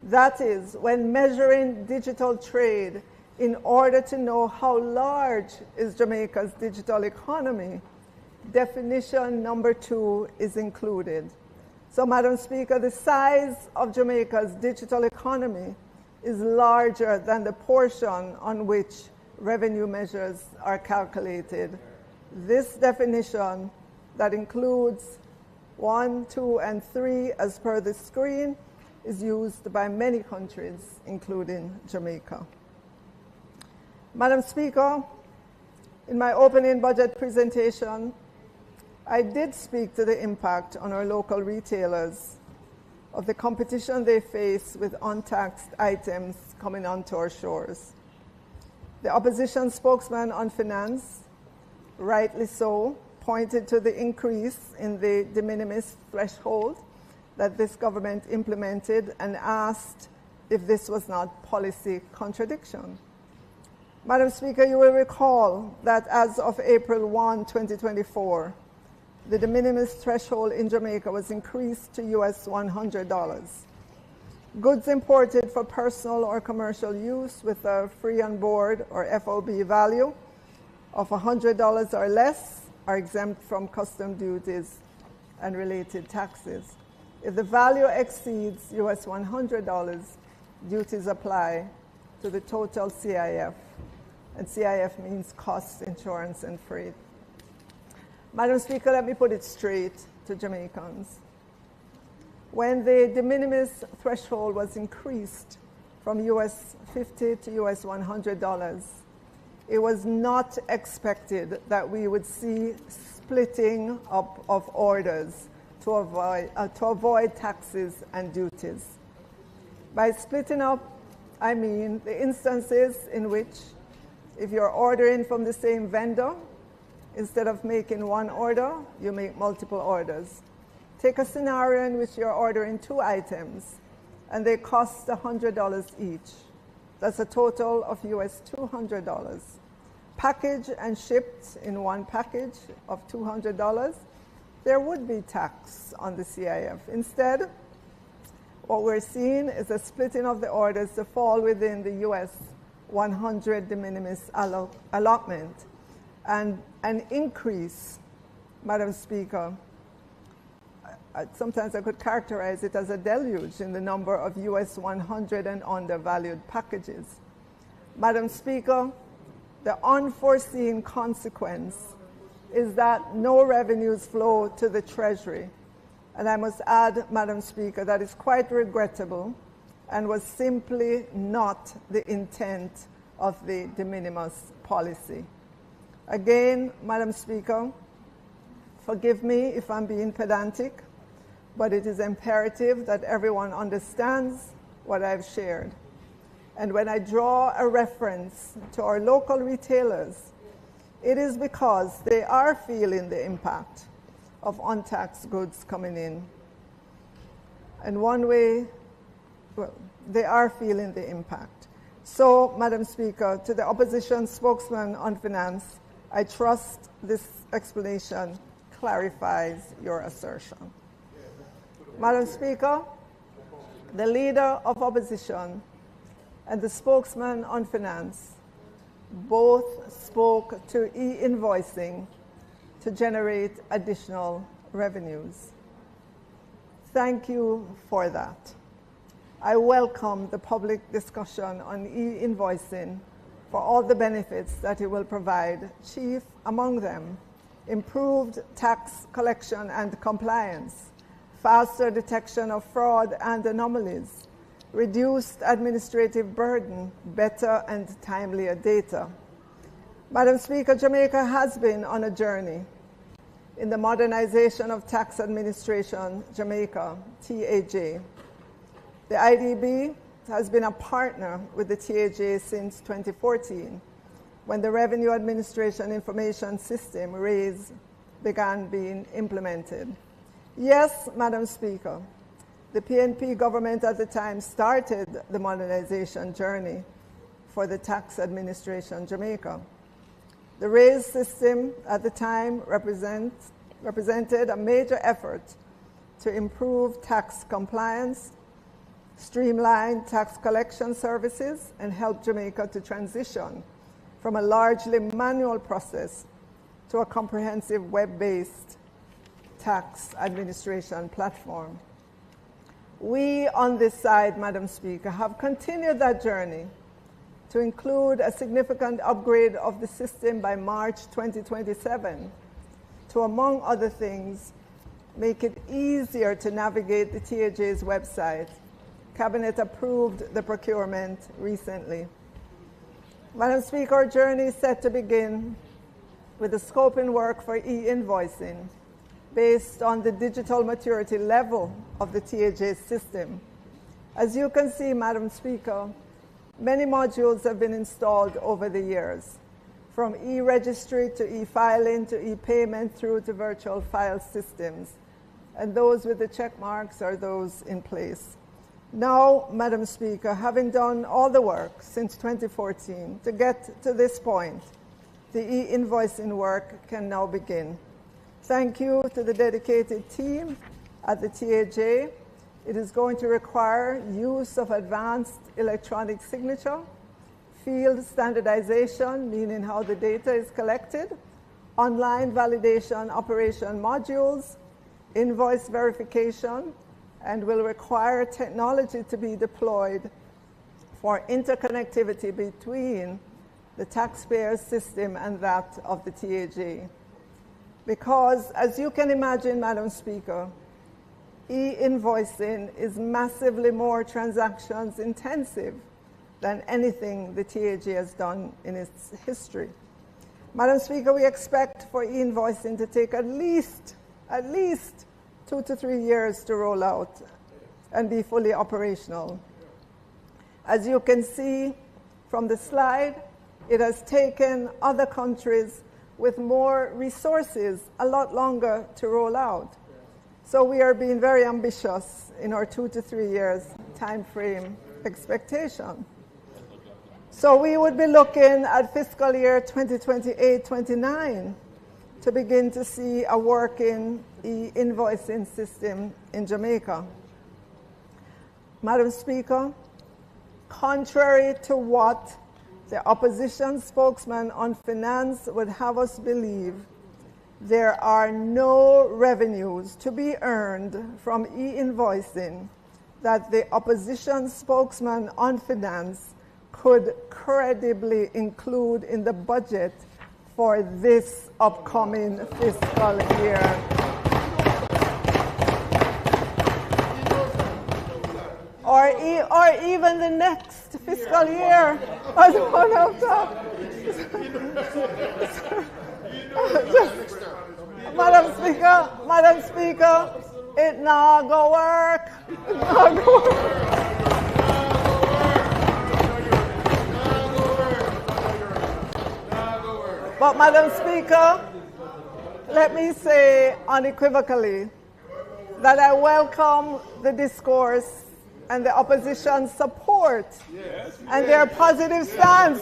That is, when measuring digital trade in order to know how large is Jamaica's digital economy, definition number 2 is included. So, Madam Speaker, the size of Jamaica's digital economy is larger than the portion on which revenue measures are calculated. This definition that includes 1, 2, and 3 as per the screen is used by many countries, including Jamaica. Madam Speaker, in my opening budget presentation, I did speak to the impact on our local retailers of the competition they face with untaxed items coming onto our shores. The opposition spokesman on finance, rightly so, pointed to the increase in the de minimis threshold that this government implemented and asked if this was not policy contradiction. Madam Speaker, you will recall that as of April 1, 2024, the de minimis threshold in Jamaica was increased to US $100. Goods imported for personal or commercial use with a free on board or FOB value of $100 or less are exempt from custom duties and related taxes. If the value exceeds US $100, duties apply to the total CIF, and CIF means costs, insurance, and freight. Madam Speaker, let me put it straight to Jamaicans. When the de minimis threshold was increased from US $50 to US $100, it was not expected that we would see splitting up of orders to avoid taxes and duties. By splitting up, I mean the instances in which if you're ordering from the same vendor, instead of making one order, you make multiple orders. Take a scenario in which you're ordering 2 items and they cost $100 each. That's a total of US $200. Packaged and shipped in one package of $200, there would be tax on the CIF. Instead, what we're seeing is a splitting of the orders to fall within the US 100 de minimis allotment, and an increase, Madam Speaker, sometimes I could characterize it as a deluge in the number of US 100 and undervalued packages. Madam Speaker, the unforeseen consequence is that no revenues flow to the Treasury. And I must add, Madam Speaker, that is quite regrettable and was simply not the intent of the de minimis policy. Again, Madam Speaker, forgive me if I'm being pedantic, but it is imperative that everyone understands what I've shared. And when I draw a reference to our local retailers, it is because they are feeling the impact of untaxed goods coming in. And one way, well, they are feeling the impact. So, Madam Speaker, to the opposition spokesman on finance, I trust this explanation clarifies your assertion. Madam Speaker, the leader of opposition and the spokesman on finance both spoke to e-invoicing to generate additional revenues. Thank you for that. I welcome the public discussion on e-invoicing for all the benefits that it will provide, chief among them, improved tax collection and compliance, faster detection of fraud and anomalies, reduced administrative burden, better and timelier data. Madam Speaker, Jamaica has been on a journey in the modernization of tax administration, Jamaica, TAJ. The IDB has been a partner with the TAJ since 2014, when the Revenue Administration Information System, RAISE, began being implemented. Yes, Madam Speaker, the PNP government at the time started the modernization journey for the tax administration Jamaica. The RAISE system at the time represented a major effort to improve tax compliance streamline tax collection services, and help Jamaica to transition from a largely manual process to a comprehensive web-based tax administration platform. We on this side, Madam Speaker, have continued that journey to include a significant upgrade of the system by March 2027 to, among other things, make it easier to navigate the TAJ's website. Cabinet approved the procurement recently. Madam Speaker, our journey is set to begin with the scoping work for e-invoicing based on the digital maturity level of the TAJ system. As you can see, Madam Speaker, many modules have been installed over the years, from e-registry to e-filing to e-payment through to virtual file systems. And those with the check marks are those in place. Now, Madam Speaker, having done all the work since 2014 to get to this point, the e-invoicing work can now begin. Thank you to the dedicated team at the TAJ. It is going to require use of advanced electronic signature, field standardization, meaning how the data is collected, online validation operation modules, invoice verification, and will require technology to be deployed for interconnectivity between the taxpayer's system and that of the TAJ. Because, as you can imagine, Madam Speaker, e-invoicing is massively more transactions intensive than anything the TAJ has done in its history. Madam Speaker, we expect for e-invoicing to take at least 2 to 3 years to roll out and be fully operational. As you can see from the slide, it has taken other countries with more resources a lot longer to roll out. So we are being very ambitious in our 2 to 3 years time frame expectation. So we would be looking at fiscal year 2028-29 to begin to see a working e-invoicing system in Jamaica. Madam Speaker, contrary to what the opposition spokesman on finance would have us believe, there are no revenues to be earned from e-invoicing that the opposition spokesman on finance could credibly include in the budget for this upcoming fiscal year. Or even the next fiscal year. I don't want to Madam Speaker, it not go work. It not go work. But Madam Speaker, let me say unequivocally that I welcome the discourse and the opposition's support and their positive stance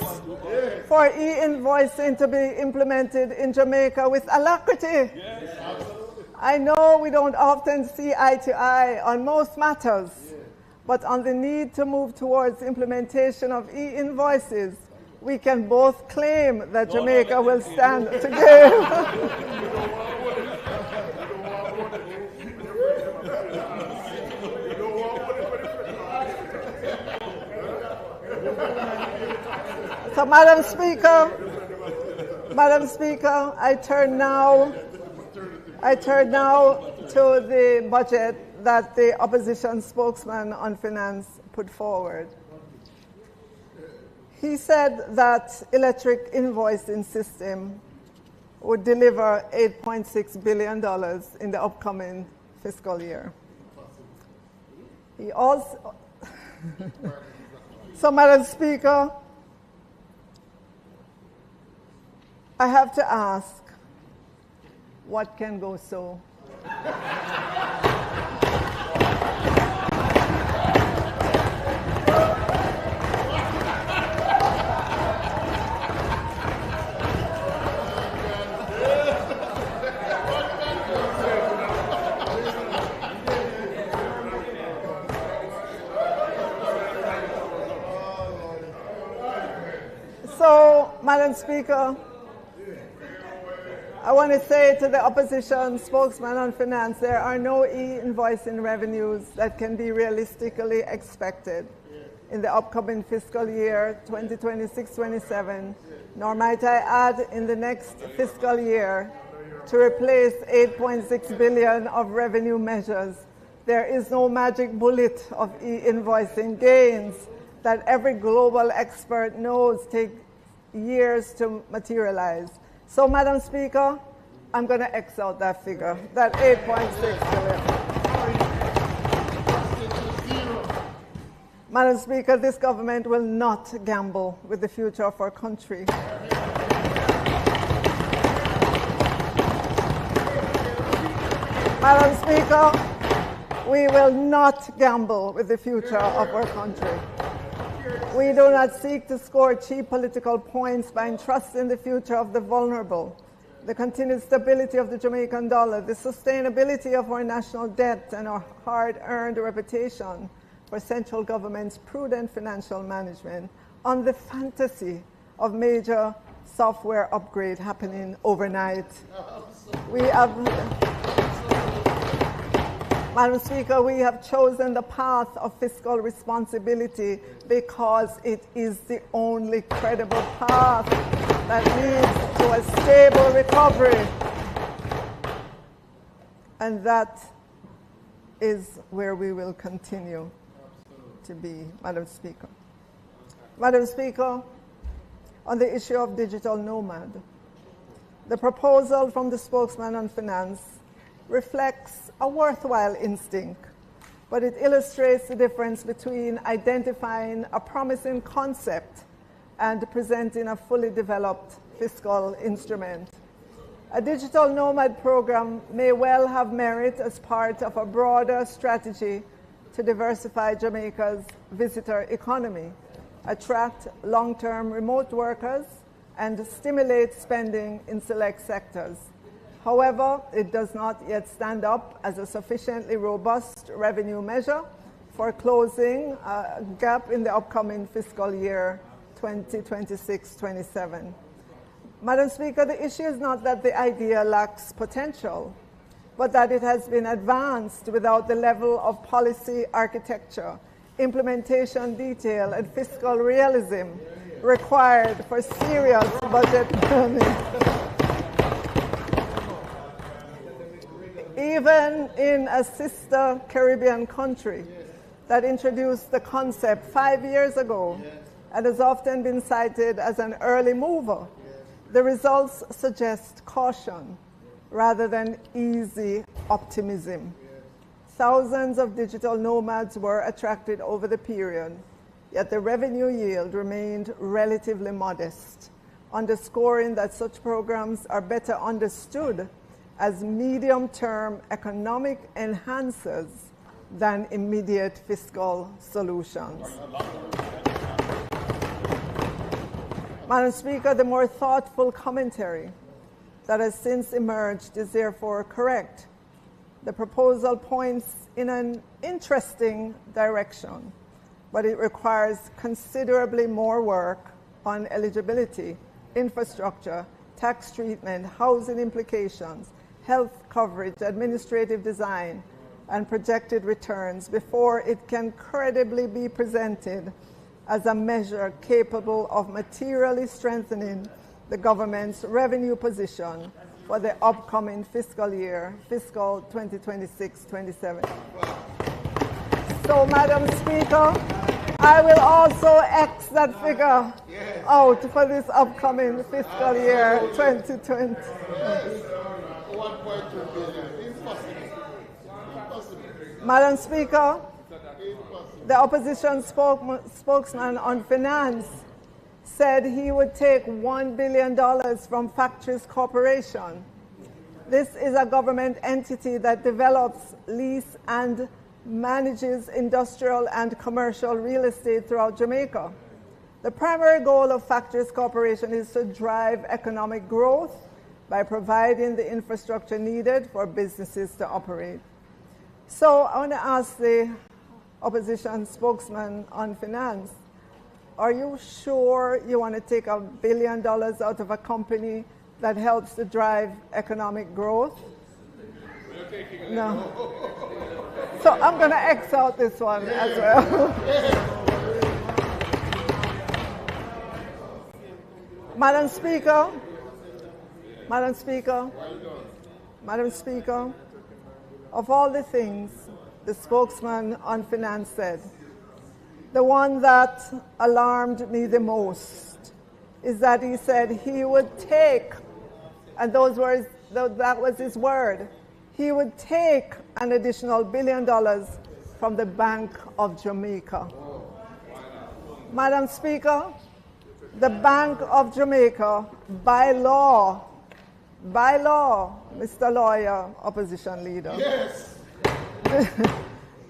for e-invoicing to be implemented in Jamaica with alacrity. I know we don't often see eye to eye on most matters, but on the need to move towards implementation of e-invoices, we can both claim that Jamaica will stand together. So, Madam Speaker, I turn now to the budget that the opposition spokesman on finance put forward. He said that electric invoicing system would deliver $8.6 billion in the upcoming fiscal year. He also, so Madam Speaker, I have to ask, what can go so? So, Madam Speaker, I want to say to the opposition spokesman on finance, there are no e-invoicing revenues that can be realistically expected in the upcoming fiscal year 2026-27, nor might I add in the next fiscal year to replace 8.6 billion of revenue measures. There is no magic bullet of e-invoicing gains that every global expert knows take years to materialize. So, Madam Speaker, I'm going to X out that figure, that 8.6 billion. Madam Speaker, this government will not gamble with the future of our country. Madam Speaker, we will not gamble with the future of our country. We do not seek to score cheap political points by entrusting the future of the vulnerable, the continued stability of the Jamaican dollar, the sustainability of our national debt, and our hard-earned reputation for central government's prudent financial management on the fantasy of major software upgrade happening overnight. Madam Speaker, we have chosen the path of fiscal responsibility because it is the only credible path that leads to a stable recovery. And that is where we will continue to be, Madam Speaker. Madam Speaker, on the issue of digital nomad, the proposal from the spokesman on finance reflects a worthwhile instinct, but it illustrates the difference between identifying a promising concept and presenting a fully developed fiscal instrument. A digital nomad program may well have merit as part of a broader strategy to diversify Jamaica's visitor economy, attract long-term remote workers, and stimulate spending in select sectors. However, it does not yet stand up as a sufficiently robust revenue measure for closing a gap in the upcoming fiscal year 2026-27. Madam Speaker, the issue is not that the idea lacks potential, but that it has been advanced without the level of policy architecture, implementation detail, and fiscal realism required for serious budget planning. Even in a sister Caribbean country that introduced the concept 5 years ago and has often been cited as an early mover, the results suggest caution rather than easy optimism. Thousands of digital nomads were attracted over the period, yet the revenue yield remained relatively modest, underscoring that such programs are better understood as medium-term economic enhancers than immediate fiscal solutions. Madam Speaker, the more thoughtful commentary that has since emerged is therefore correct. The proposal points in an interesting direction, but it requires considerably more work on eligibility, infrastructure, tax treatment, housing implications, health coverage, administrative design, and projected returns before it can credibly be presented as a measure capable of materially strengthening the government's revenue position for the upcoming fiscal year, fiscal 2026-27. So, Madam Speaker, I will also X that figure out for this upcoming fiscal year 2020. 1.2 billion. Impossible. Madam Speaker, the opposition spokesman on finance said he would take $1 billion from Factories Corporation. This is a government entity that develops, lease, and manages industrial and commercial real estate throughout Jamaica. The primary goal of Factories Corporation is to drive economic growth by providing the infrastructure needed for businesses to operate. So I want to ask the opposition spokesman on finance, are you sure you want to take $1 billion out of a company that helps to drive economic growth? No. So I'm going to X out this one as well. Madam Speaker, of all the things the spokesman on finance said, the one that alarmed me the most is that he said he would take, and that was his word, he would take an additional $1 billion from the Bank of Jamaica. Madam Speaker, the Bank of Jamaica, by law, Mr. Lawyer, opposition leader, yes,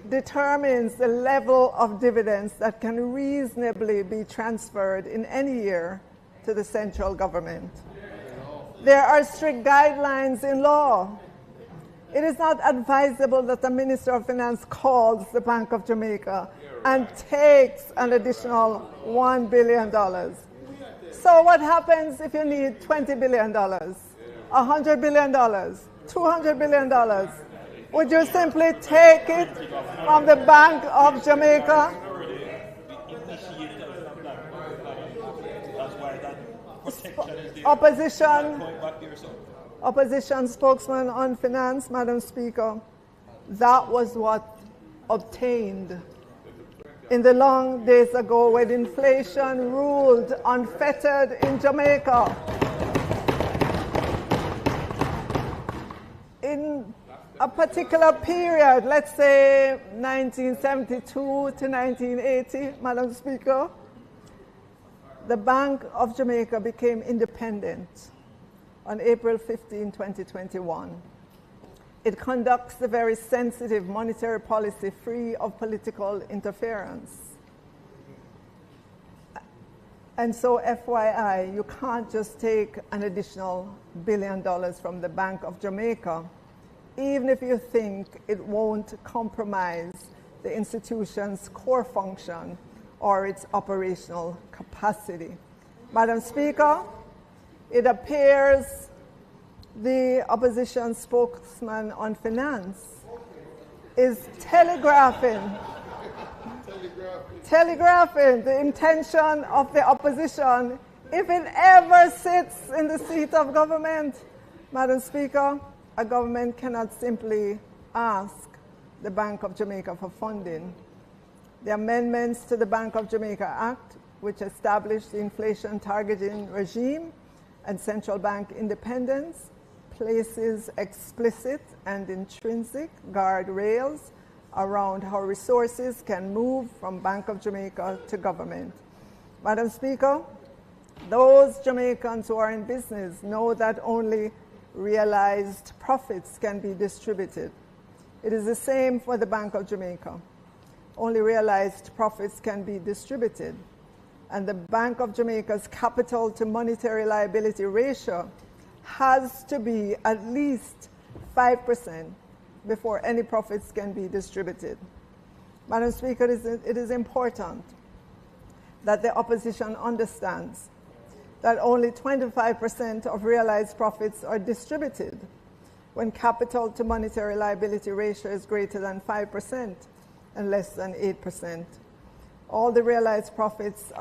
determines the level of dividends that can reasonably be transferred in any year to the central government. There are strict guidelines in law. It is not advisable that the Minister of Finance calls the Bank of Jamaica and takes an additional $1 billion. So what happens if you need $20 billion, $100 billion, $200 billion? Would you simply take it from the Bank of Jamaica? Opposition spokesman on finance, Madam Speaker, that was what obtained in the long days ago when inflation ruled unfettered in Jamaica. In a particular period, let's say 1972 to 1980, Madam Speaker, the Bank of Jamaica became independent on April 15, 2021. It conducts a very sensitive monetary policy free of political interference. And so, FYI, you can't just take an additional $1 billion from the Bank of Jamaica, even if you think it won't compromise the institution's core function or its operational capacity. Madam Speaker, it appears the opposition spokesman on finance is telegraphing the intention of the opposition if it ever sits in the seat of government. Madam Speaker, a government cannot simply ask the Bank of Jamaica for funding. The amendments to the Bank of Jamaica Act, which established the inflation targeting regime and central bank independence, places explicit and intrinsic guardrails around how resources can move from Bank of Jamaica to government. Madam Speaker, those Jamaicans who are in business know that only realized profits can be distributed. It is the same for the Bank of Jamaica. Only realized profits can be distributed. And the Bank of Jamaica's capital to monetary liability ratio has to be at least 5% before any profits can be distributed. Madam Speaker, it is important that the opposition understands that only 25% of realized profits are distributed when capital to monetary liability ratio is greater than 5% and less than 8%. All the realized profits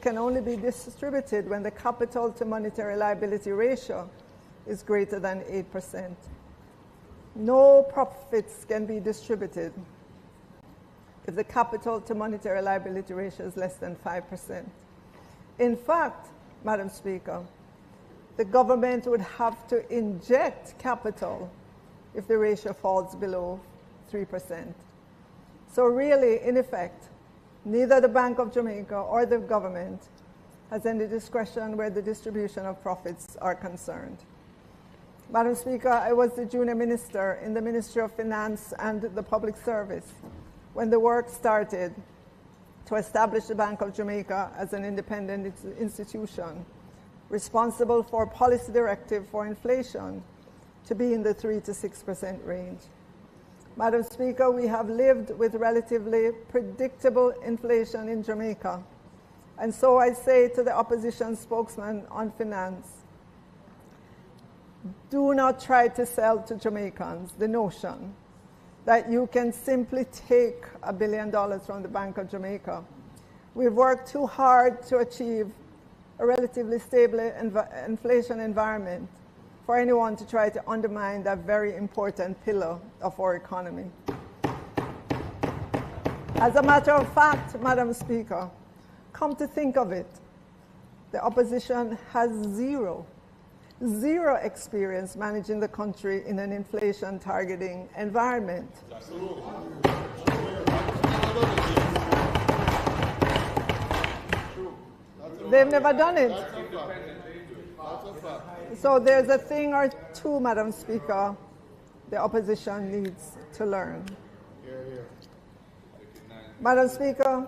can only be distributed when the capital to monetary liability ratio is greater than 8%. No profits can be distributed if the capital to monetary liability ratio is less than 5%. In fact, Madam Speaker, the government would have to inject capital if the ratio falls below 3%. So really, in effect, neither the Bank of Jamaica or the government has any discretion where the distribution of profits are concerned. Madam Speaker, I was the junior minister in the Ministry of Finance and the Public Service when the work started to establish the Bank of Jamaica as an independent institution responsible for policy directive for inflation to be in the 3 to 6% range. Madam Speaker, we have lived with relatively predictable inflation in Jamaica And so I say to the opposition spokesman on finance, do not try to sell to Jamaicans the notion that you can simply take $1 billion from the Bank of Jamaica. We've worked too hard to achieve a relatively stable inflation environment for anyone to try to undermine that very important pillar of our economy. As a matter of fact, Madam Speaker, come to think of it, the opposition has zero experience managing the country in an inflation targeting environment. They've never done it. So there's a thing or two, Madam Speaker, the opposition needs to learn. Madam Speaker,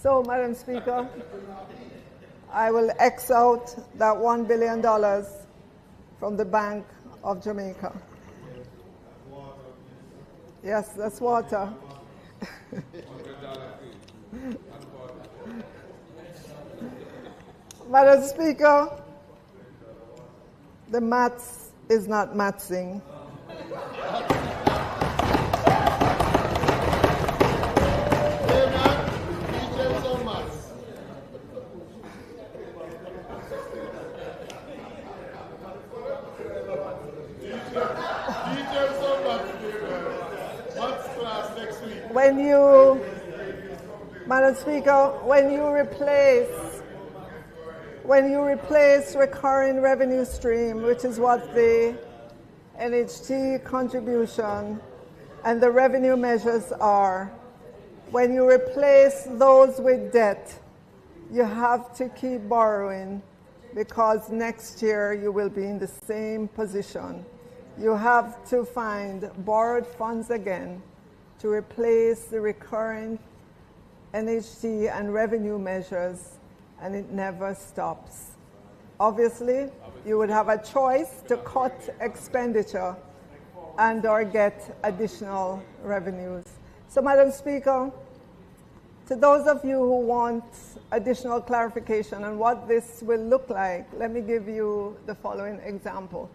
so, Madam Speaker, I will X out that $1 billion from the Bank of Jamaica. Yes, that's water. Madam Speaker, the maths is not mathsing. When you, Madam Speaker, when you replace recurring revenue stream, which is what the NHT contribution and the revenue measures are, when you replace those with debt, you have to keep borrowing because next year you will be in the same position. You have to find borrowed funds again to replace the recurrent NHT and revenue measures, and it never stops. Obviously, you would have a choice to cut expenditure and or get additional revenues. So, Madam Speaker, to those of you who want additional clarification on what this will look like, let me give you the following example.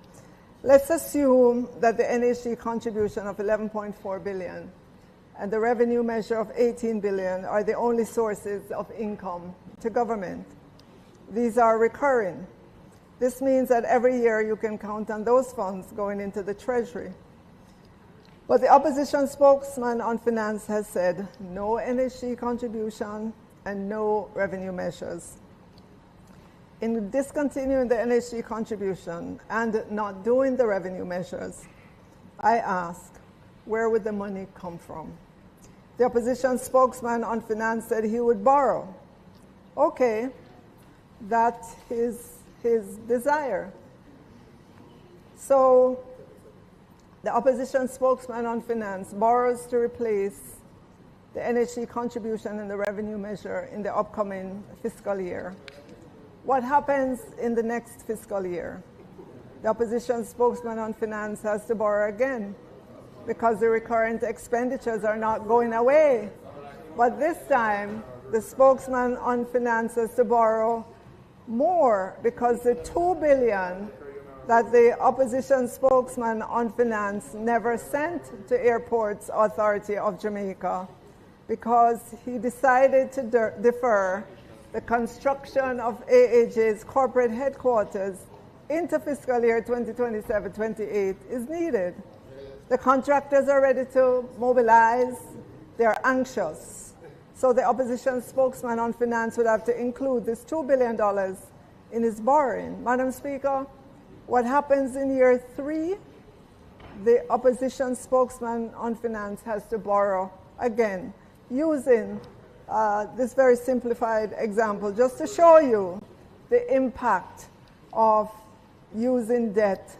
Let's assume that the NHT contribution of $11.4 billion and the revenue measure of $18 billion are the only sources of income to government. These are recurring. This means that every year you can count on those funds going into the Treasury. But the opposition spokesman on finance has said no NHT contribution and no revenue measures. In discontinuing the NHT contribution and not doing the revenue measures, I ask, where would the money come from? The opposition spokesman on finance said he would borrow. Okay, that is his desire. So the opposition spokesman on finance borrows to replace the NHT contribution and the revenue measure in the upcoming fiscal year. What happens in the next fiscal year? The opposition spokesman on finance has to borrow again, because the recurrent expenditures are not going away. But this time, the spokesman on finance has to borrow more because the $2 billion that the opposition spokesman on finance never sent to Airports Authority of Jamaica, because he decided to defer the construction of AAJ's corporate headquarters into fiscal year 2027-28 is needed. The contractors are ready to mobilize. They're anxious. So the opposition spokesman on finance would have to include this $2 billion in his borrowing. Madam Speaker, what happens in year 3? The opposition spokesman on finance has to borrow again, using this very simplified example, just to show you the impact of using debt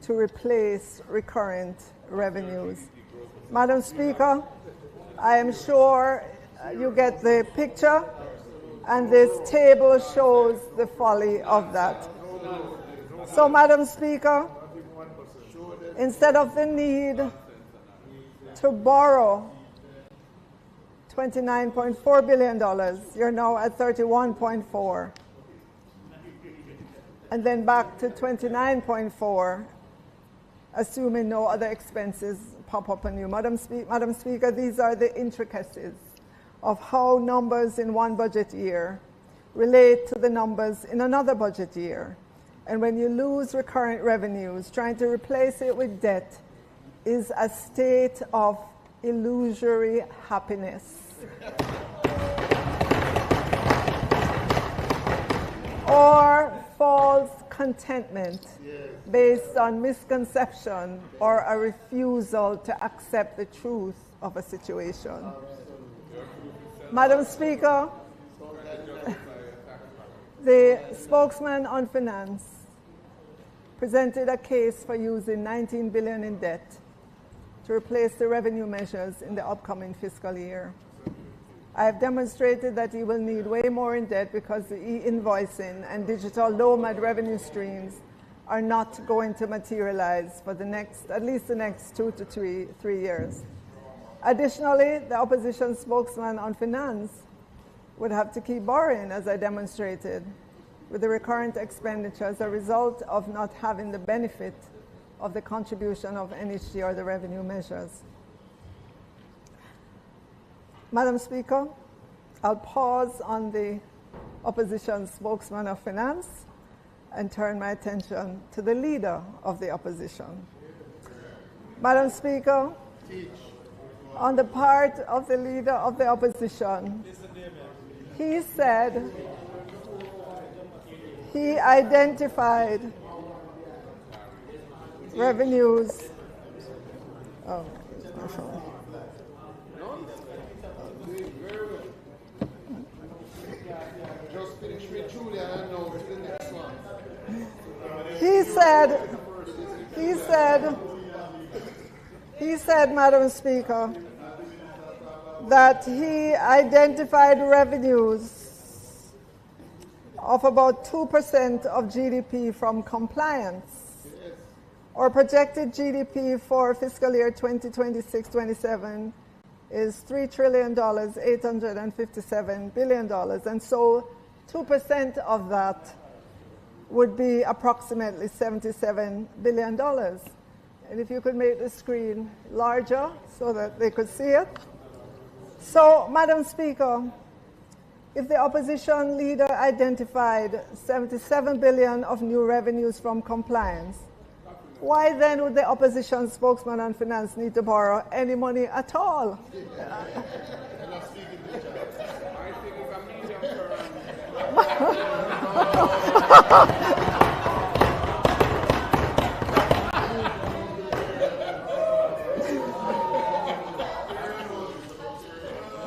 to replace recurrent revenues. Madam Speaker, I am sure you get the picture, and this table shows the folly of that. So, Madam Speaker, instead of the need to borrow $29.4 billion. You're now at 31.4. And then back to 29.4, assuming no other expenses pop up on you. Madam Speaker, these are the intricacies of how numbers in one budget year relate to the numbers in another budget year. And when you lose recurrent revenues, trying to replace it with debt is a state of illusory happiness. Or false contentment based on misconception or a refusal to accept the truth of a situation. Madam Speaker, the spokesman on finance presented a case for using $19 billion in debt to replace the revenue measures in the upcoming fiscal year. I have demonstrated that he will need way more in debt because the e-invoicing and digital nomad revenue streams are not going to materialize for at least the next 2 to 3 years. Additionally, the opposition spokesman on finance would have to keep borrowing, as I demonstrated, with the recurrent expenditure as a result of not having the benefit of the contribution of NHG or the revenue measures. Madam Speaker, I'll pause on the opposition spokesman of finance and turn my attention to the leader of the opposition. Madam Speaker, on the part of the leader of the opposition, he said he identified revenues. Oh, my phone. Just finish with Julia and now to the next one. He said, Madam Speaker, that he identified revenues of about 2% of GDP from compliance, or projected GDP for fiscal year 2026-27 is $3 trillion, $857 billion, and so 2% of that would be approximately $77 billion. And if you could make the screen larger so that they could see it. So, Madam Speaker, if the opposition leader identified $77 billion of new revenues from compliance, why then would the opposition spokesman on finance need to borrow any money at all?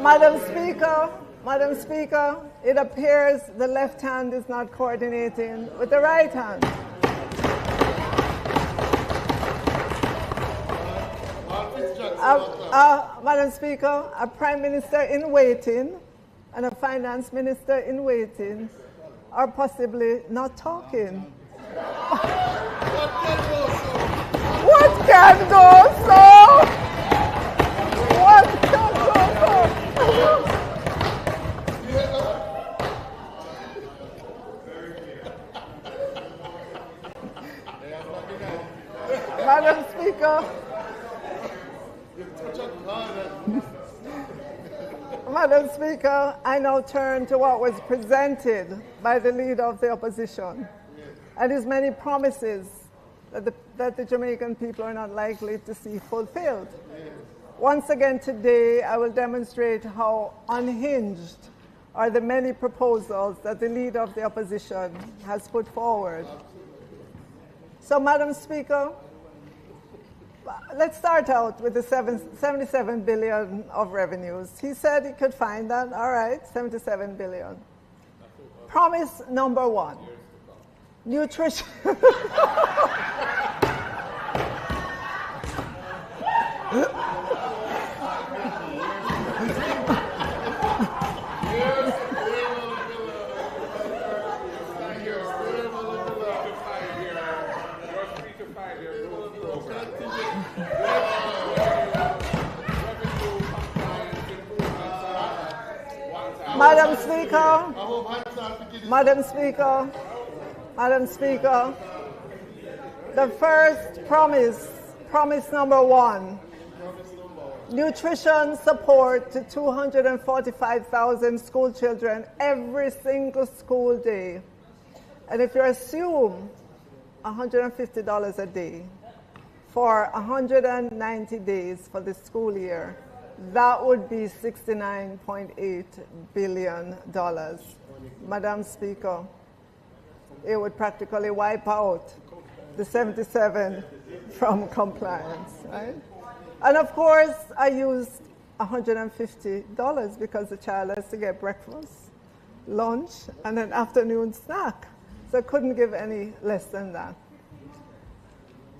Madam Speaker, it appears the left hand is not coordinating with the right hand. Madam Speaker, a Prime Minister in waiting and a Finance Minister in waiting are possibly not talking. What can go so? What can go so? Madam Speaker, Madam Speaker, I now turn to what was presented by the leader of the opposition and his many promises that the Jamaican people are not likely to see fulfilled. Once again today, I will demonstrate how unhinged are the many proposals that the leader of the opposition has put forward. So, Madam Speaker, let's start out with the 77 billion of revenues. He said he could find that. All right, 77 billion. Promise number one, nutrition. Madam Speaker, Madam Speaker, Madam Speaker, the first promise number 1, nutrition support to 245,000 school children every single school day. And if you assume $150 a day for 190 days for the school year, that would be $69.8 billion. Madam Speaker, it would practically wipe out the 77 from compliance, right? And of course, I used $150 because the child has to get breakfast, lunch, and an afternoon snack. So I couldn't give any less than that.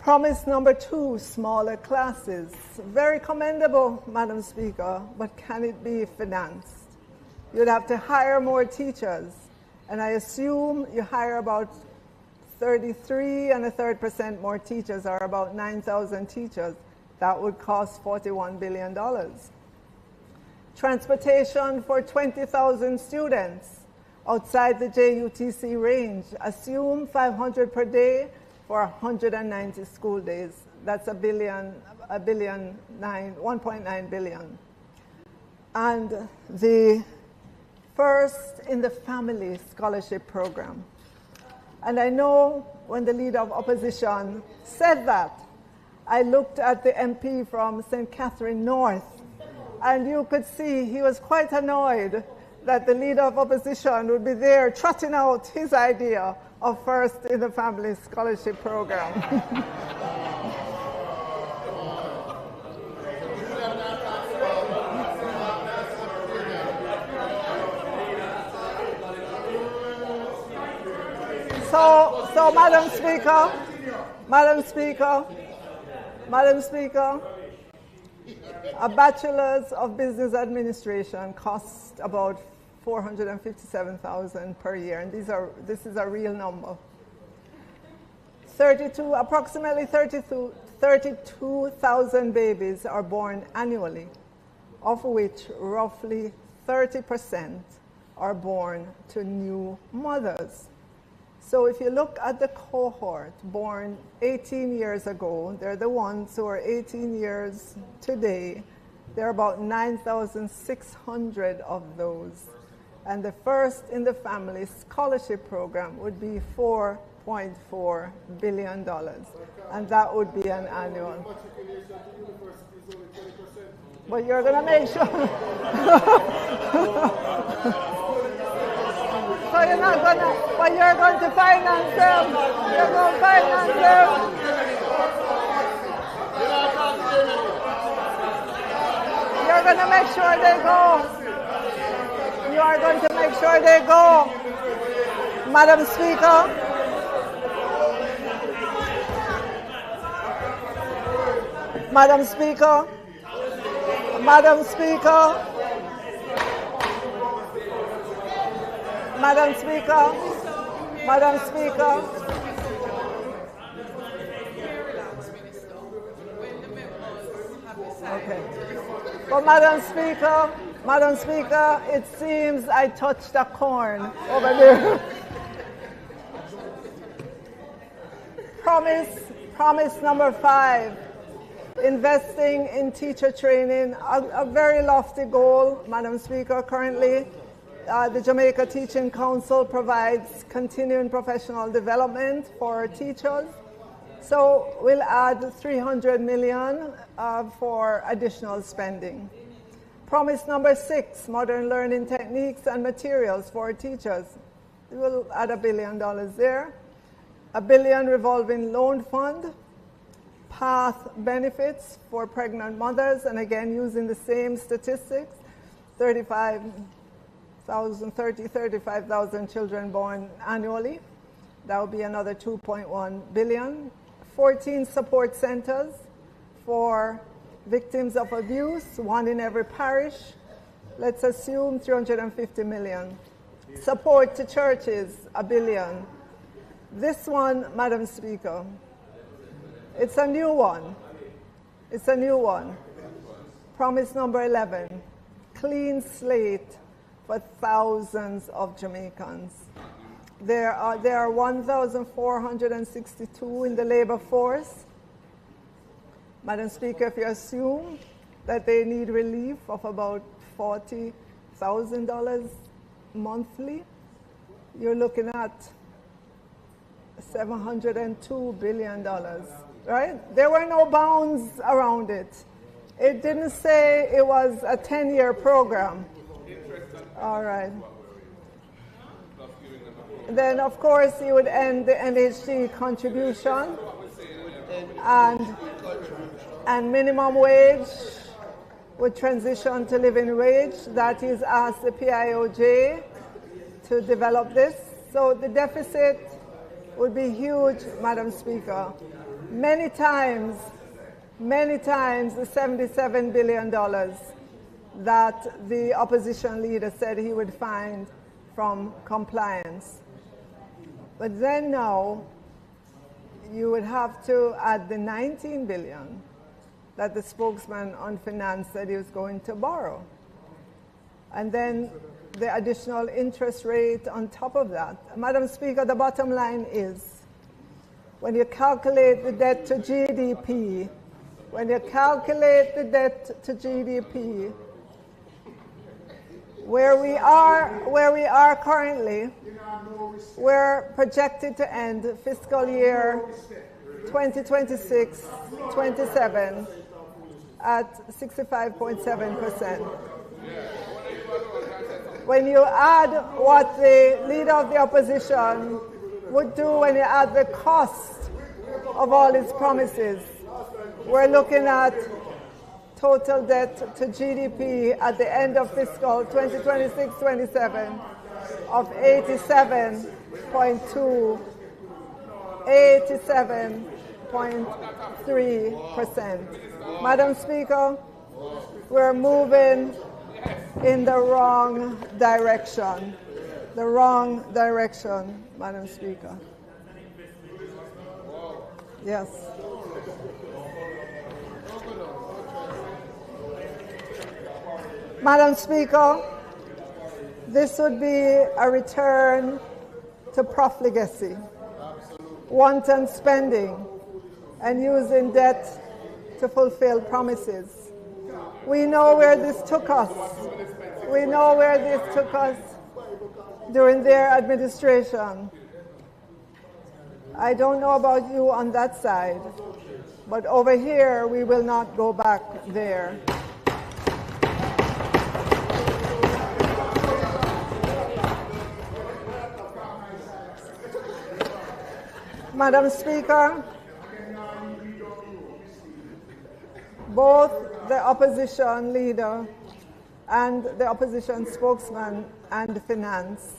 Promise number 2, smaller classes. Very commendable, Madam Speaker, but can it be financed? You'd have to hire more teachers, and I assume you hire about 33.33% more teachers, or about 9,000 teachers. That would cost $41 billion. Transportation for 20,000 students outside the JUTC range. Assume 500 per day for 190 school days. That's $1.9 billion. And the first in the family scholarship program. And I know when the leader of opposition said that, I looked at the MP from St. Catherine North, and you could see he was quite annoyed that the leader of opposition would be there trotting out his idea of first in the family scholarship program. So Madam Speaker, a bachelor's of business administration costs about $457,000 per year, and this is a real number. Approximately 32,000 babies are born annually, of which roughly 30% are born to new mothers. So if you look at the cohort born 18 years ago, they're the ones who are 18 years today. There are about 9,600 of those. And the first in the family scholarship program would be $4.4 billion. And that would be an annual. But you're going to make sure. So you're not going to, but you're going to finance them. You're going to finance them. You're going to make sure they go. You are going to make sure they go. Madam Speaker. Madam Speaker. Madam Speaker. Madam Speaker. Madam Speaker. Okay. But Madam Speaker, it seems I touched a corn over there. Promise number 5, investing in teacher training, a very lofty goal, Madam Speaker. Currently, the Jamaica Teaching Council provides continuing professional development for teachers. So we'll add $300 million for additional spending. Promise number 6, modern learning techniques and materials for teachers. We'll add $1 billion there. $1 billion revolving loan fund. Path benefits for pregnant mothers, and again using the same statistics, 35,000 children born annually. That would be another $2.1 billion. 14 support centers for victims of abuse, 1 in every parish. Let's assume $350 million. Support to churches, $1 billion. This one, Madam Speaker, it's a new one. It's a new one. Promise number 11, clean slate for thousands of Jamaicans. There are 1,462 in the labor force. Madam Speaker, if you assume that they need relief of about $40,000 monthly, you're looking at $702 billion, right? There were no bounds around it. It didn't say it was a 10-year program. All right. Then, of course, you would end the NHG contribution and minimum wage would transition to living wage. That is asked the PIOJ to develop this. So the deficit would be huge, Madam Speaker. Many times the $77 billion that the opposition leader said he would find from compliance. But then now, you would have to add the $19 billion that the spokesman on finance said he was going to borrow. And then the additional interest rate on top of that. Madam Speaker, the bottom line is, when you calculate the debt to GDP, where we are currently, we're projected to end fiscal year 2026-27 at 65.7%. When you add what the leader of the opposition would do when you add the cost of all his promises, we're looking at total debt to GDP at the end of fiscal 2026-27 of 87.3%. Madam Speaker, we're moving in the wrong direction. The wrong direction, Madam Speaker. Yes. Madam Speaker, this would be a return to profligacy, wanton spending, and using debt to fulfill promises. We know where this took us. We know where this took us during their administration. I don't know about you on that side, but over here we will not go back there. Madam Speaker, both the opposition leader and the opposition spokesman on finance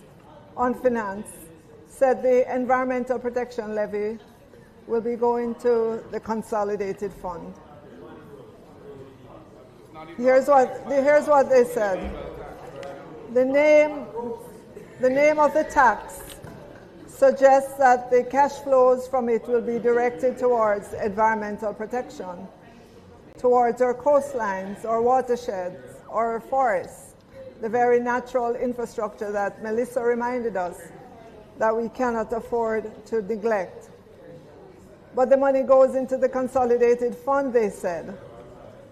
said the environmental protection levy will be going to the consolidated fund. Here's what they said. The name of the tax suggests that the cash flows from it will be directed towards environmental protection, towards our coastlines, our watersheds, our forests, the very natural infrastructure that Melissa reminded us that we cannot afford to neglect. But the money goes into the consolidated fund, they said.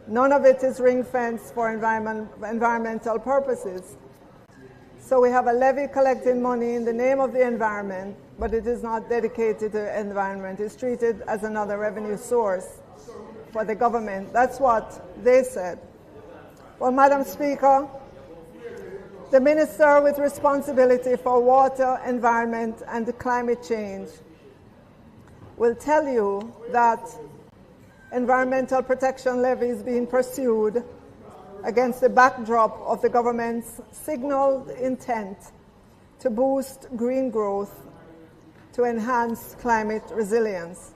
None of it is ring-fenced for environmental purposes. So we have a levy collecting money in the name of the environment, but it is not dedicated to the environment. It's treated as another revenue source for the government. That's what they said. Well, Madam Speaker, the minister with responsibility for water, environment, and climate change will tell you that environmental protection levy is being pursued against the backdrop of the government's signaled intent to boost green growth to enhance climate resilience.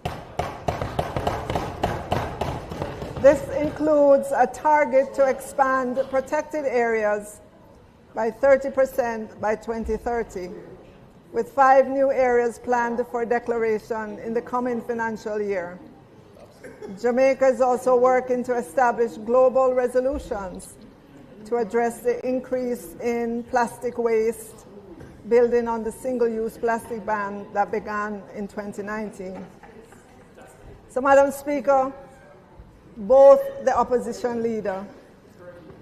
This includes a target to expand protected areas by 30% by 2030, with 5 new areas planned for declaration in the coming financial year. Jamaica is also working to establish global resolutions to to address the increase in plastic waste, building on the single-use plastic ban that began in 2019. So, Madam Speaker, both the opposition leader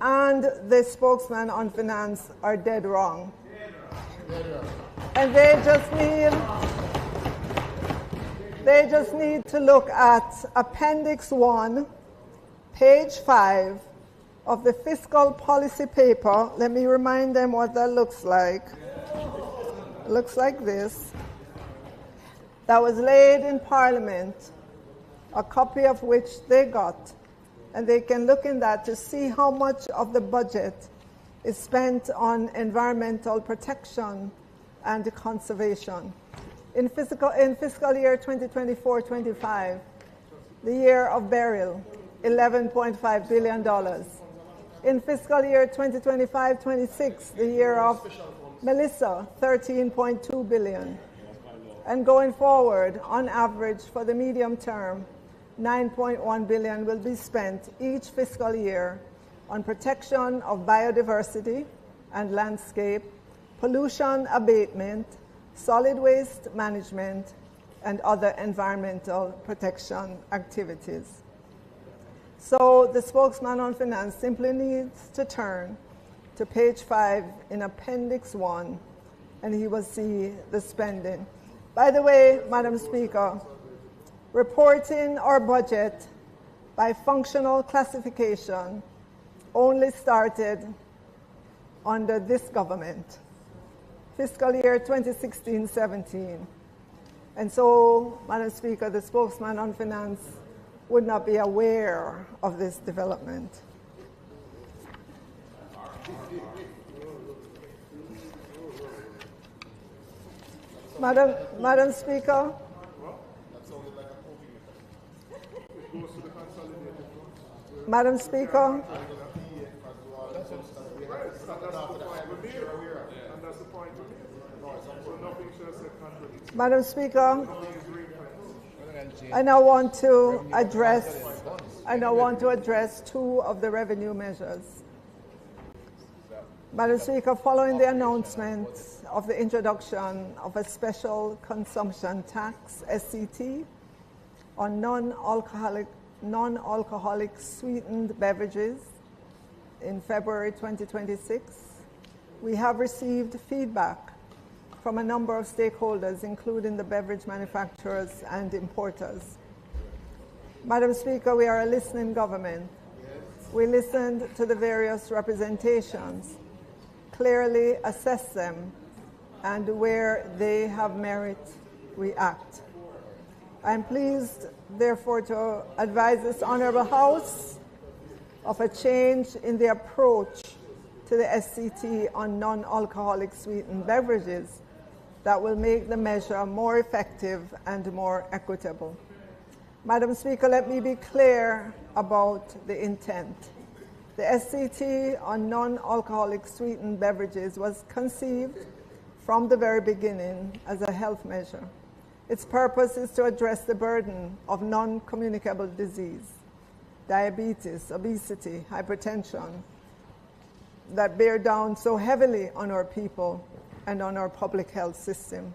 and the spokesman on finance are dead wrong. And they just need to look at Appendix 1, page 5 of the fiscal policy paper. Let me remind them what that looks like. It looks like this. That was laid in Parliament, a copy of which they got. And they can look in that to see how much of the budget is spent on environmental protection and conservation. In fiscal year 2024-25, the year of burial, $11.5 billion. In fiscal year 2025-26, the year of Melissa, $13.2 billion. And going forward, on average, for the medium term, $9.1 billion will be spent each fiscal year on protection of biodiversity and landscape, pollution abatement, solid waste management, and other environmental protection activities. So the spokesman on finance simply needs to turn to page 5 in Appendix 1, and he will see the spending. By the way, Madam Speaker, reporting our budget by functional classification only started under this government, fiscal year 2016-17. And so, Madam Speaker, the spokesman on finance would not be aware of this development. Madam Speaker, Madam Speaker, Madam Speaker, I now want to address two of the revenue measures. Madam Speaker, following the announcement of the introduction of a special consumption tax, SCT, on non-alcoholic sweetened beverages in February 2026, we have received feedback from a number of stakeholders, including the beverage manufacturers and importers. Madam Speaker, we are a listening government. We listened to the various representations, clearly assess them, and where they have merit, we act. I am pleased, therefore, to advise this Honourable House of a change in the approach to the SCT on non-alcoholic sweetened beverages that will make the measure more effective and more equitable. Madam Speaker, let me be clear about the intent. The SCT on non-alcoholic sweetened beverages was conceived from the very beginning as a health measure. Its purpose is to address the burden of non-communicable disease, diabetes, obesity, hypertension, that bear down so heavily on our people and on our public health system.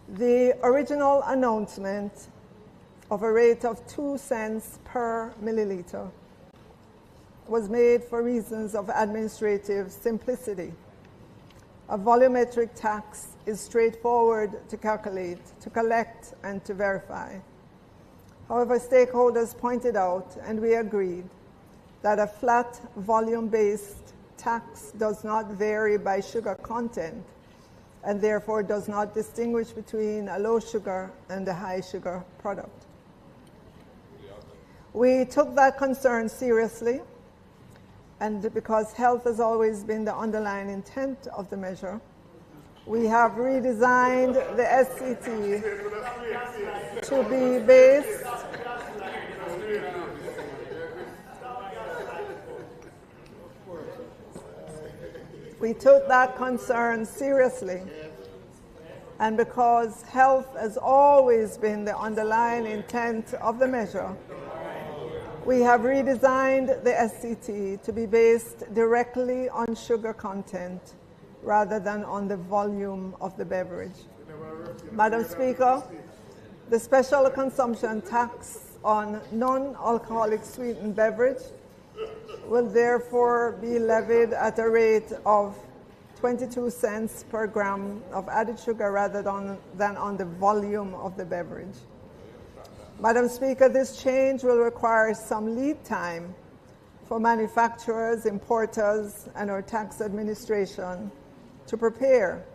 The original announcement of a rate of 2 cents per milliliter was made for reasons of administrative simplicity. A volumetric tax is straightforward to calculate, to collect, and to verify. However, stakeholders pointed out, and we agreed, that a flat volume-based tax does not vary by sugar content and therefore does not distinguish between a low sugar and a high sugar product. We took that concern seriously, and because health has always been the underlying intent of the measure, we have redesigned the SCT to be based We took that concern seriously, and because health has always been the underlying intent of the measure, We have redesigned the SCT to be based directly on sugar content rather than on the volume of the beverage. Madam Speaker, the special consumption tax on non-alcoholic sweetened beverage will therefore be levied at a rate of 22 cents per gram of added sugar rather than on the volume of the beverage. Madam Speaker, this change will require some lead time for manufacturers, importers, and our tax administration to prepare.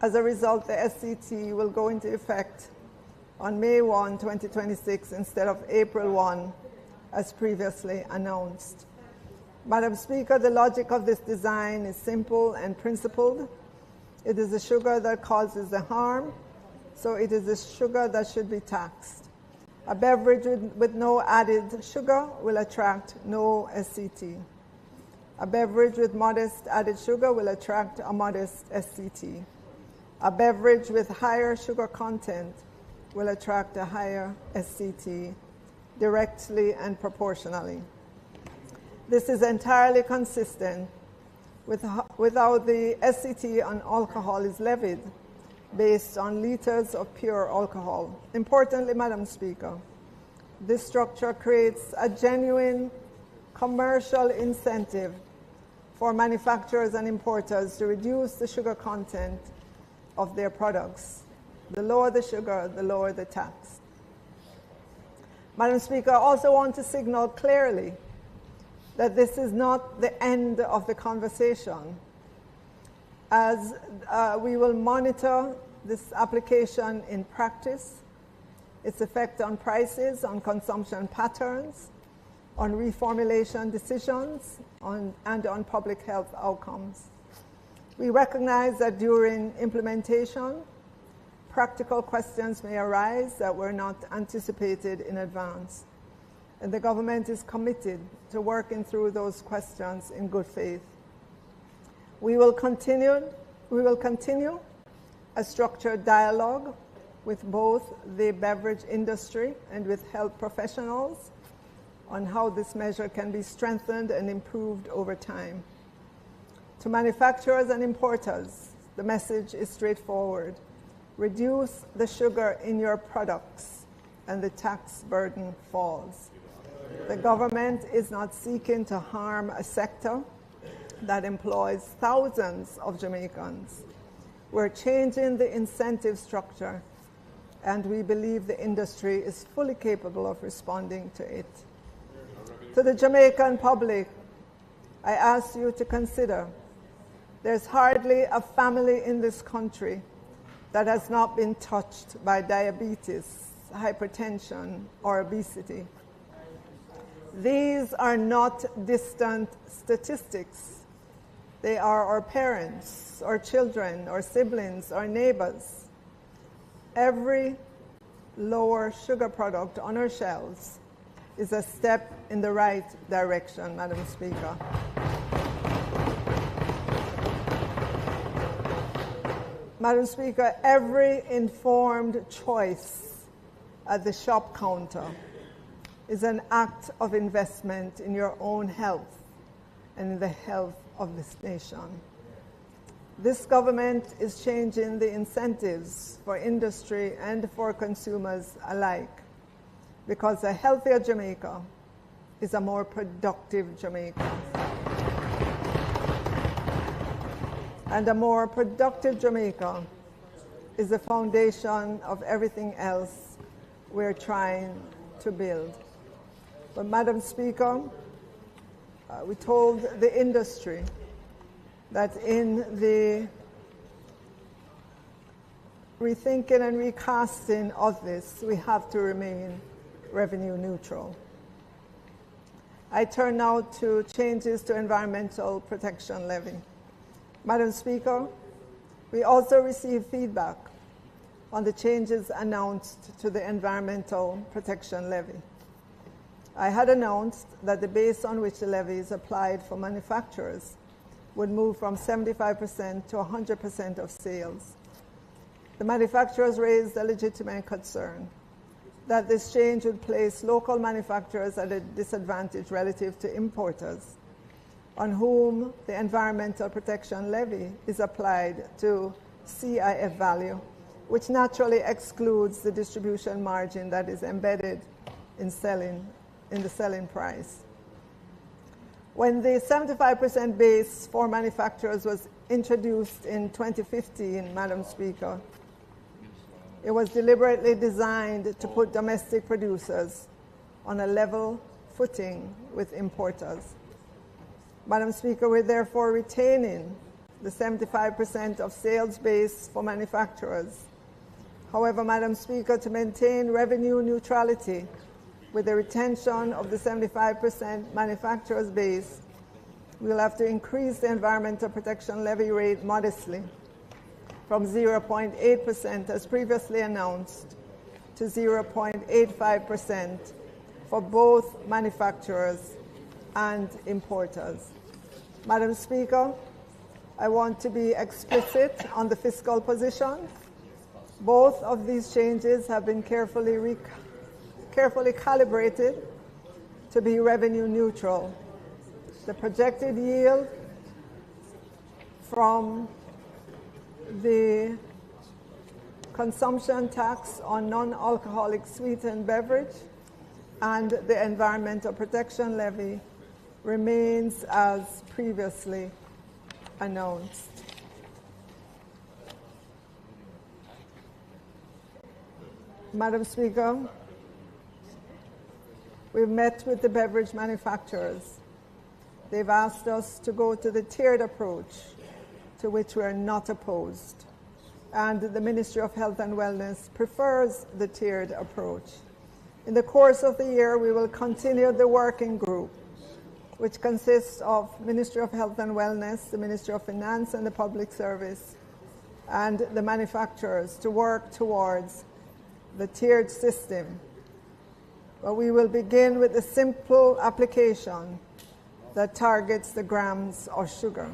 As a result, the SCT will go into effect on May 1, 2026 instead of April 1, as previously announced. Madam Speaker, the logic of this design is simple and principled. It is the sugar that causes the harm, so it is the sugar that should be taxed. A beverage with no added sugar will attract no SCT. A beverage with modest added sugar will attract a modest SCT. A beverage with higher sugar content will attract a higher SCT directly and proportionally. This is entirely consistent with how the SCT on alcohol is levied based on liters of pure alcohol. Importantly, Madam Speaker, this structure creates a genuine commercial incentive for manufacturers and importers to reduce the sugar content of their products. The lower the sugar, the lower the tax. Madam Speaker, I also want to signal clearly that this is not the end of the conversation, as we will monitor this application in practice, its effect on prices, on consumption patterns, on reformulation decisions, and on public health outcomes. We recognize that during implementation, practical questions may arise that were not anticipated in advance, and the government is committed to working through those questions in good faith. We will continue a structured dialogue with both the beverage industry and with health professionals on how this measure can be strengthened and improved over time. To manufacturers and importers, the message is straightforward. Reduce the sugar in your products and the tax burden falls. The government is not seeking to harm a sector that employs thousands of Jamaicans. We're changing the incentive structure, and we believe the industry is fully capable of responding to it. To the Jamaican public, I ask you to consider there's hardly a family in this country that has not been touched by diabetes, hypertension, or obesity. These are not distant statistics. They are our parents, our children, our siblings, our neighbors. Every lower sugar product on our shelves is a step in the right direction, Madam Speaker. Madam Speaker, every informed choice at the shop counter is an act of investment in your own health and in the health of this nation. This government is changing the incentives for industry and for consumers alike, because a healthier Jamaica is a more productive Jamaica. And a more productive Jamaica is the foundation of everything else we're trying to build. But Madam Speaker, we told the industry that in the rethinking and recasting of this, we have to remain revenue neutral. I turn now to changes to environmental protection levy. Madam Speaker, we also received feedback on the changes announced to the environmental protection levy. I had announced that the base on which the levy is applied for manufacturers would move from 75% to 100% of sales. The manufacturers raised a legitimate concern. that this change would place local manufacturers at a disadvantage relative to importers, on whom the environmental protection levy is applied to CIF value, which naturally excludes the distribution margin that is embedded in the selling price. When the 75% base for manufacturers was introduced in 2015, Madam Speaker, it was deliberately designed to put domestic producers on a level footing with importers. Madam Speaker, we're therefore retaining the 75% of sales base for manufacturers. However, Madam Speaker, to maintain revenue neutrality with the retention of the 75% manufacturers base, we'll have to increase the environmental protection levy rate modestly from 0.8% as previously announced to 0.85% for both manufacturers and importers. Madam Speaker, I want to be explicit on the fiscal position. Both of these changes have been carefully calibrated to be revenue neutral. The projected yield from the consumption tax on non-alcoholic sweetened beverage and the environmental protection levy remains as previously announced. Madam Speaker, we've met with the beverage manufacturers. They've asked us to go to the tiered approach, to which we are not opposed. And the Ministry of Health and Wellness prefers the tiered approach. In the course of the year, we will continue the working group, which consists of Ministry of Health and Wellness, the Ministry of Finance and the Public Service, and the manufacturers to work towards the tiered system. But we will begin with a simple application that targets the grams of sugar.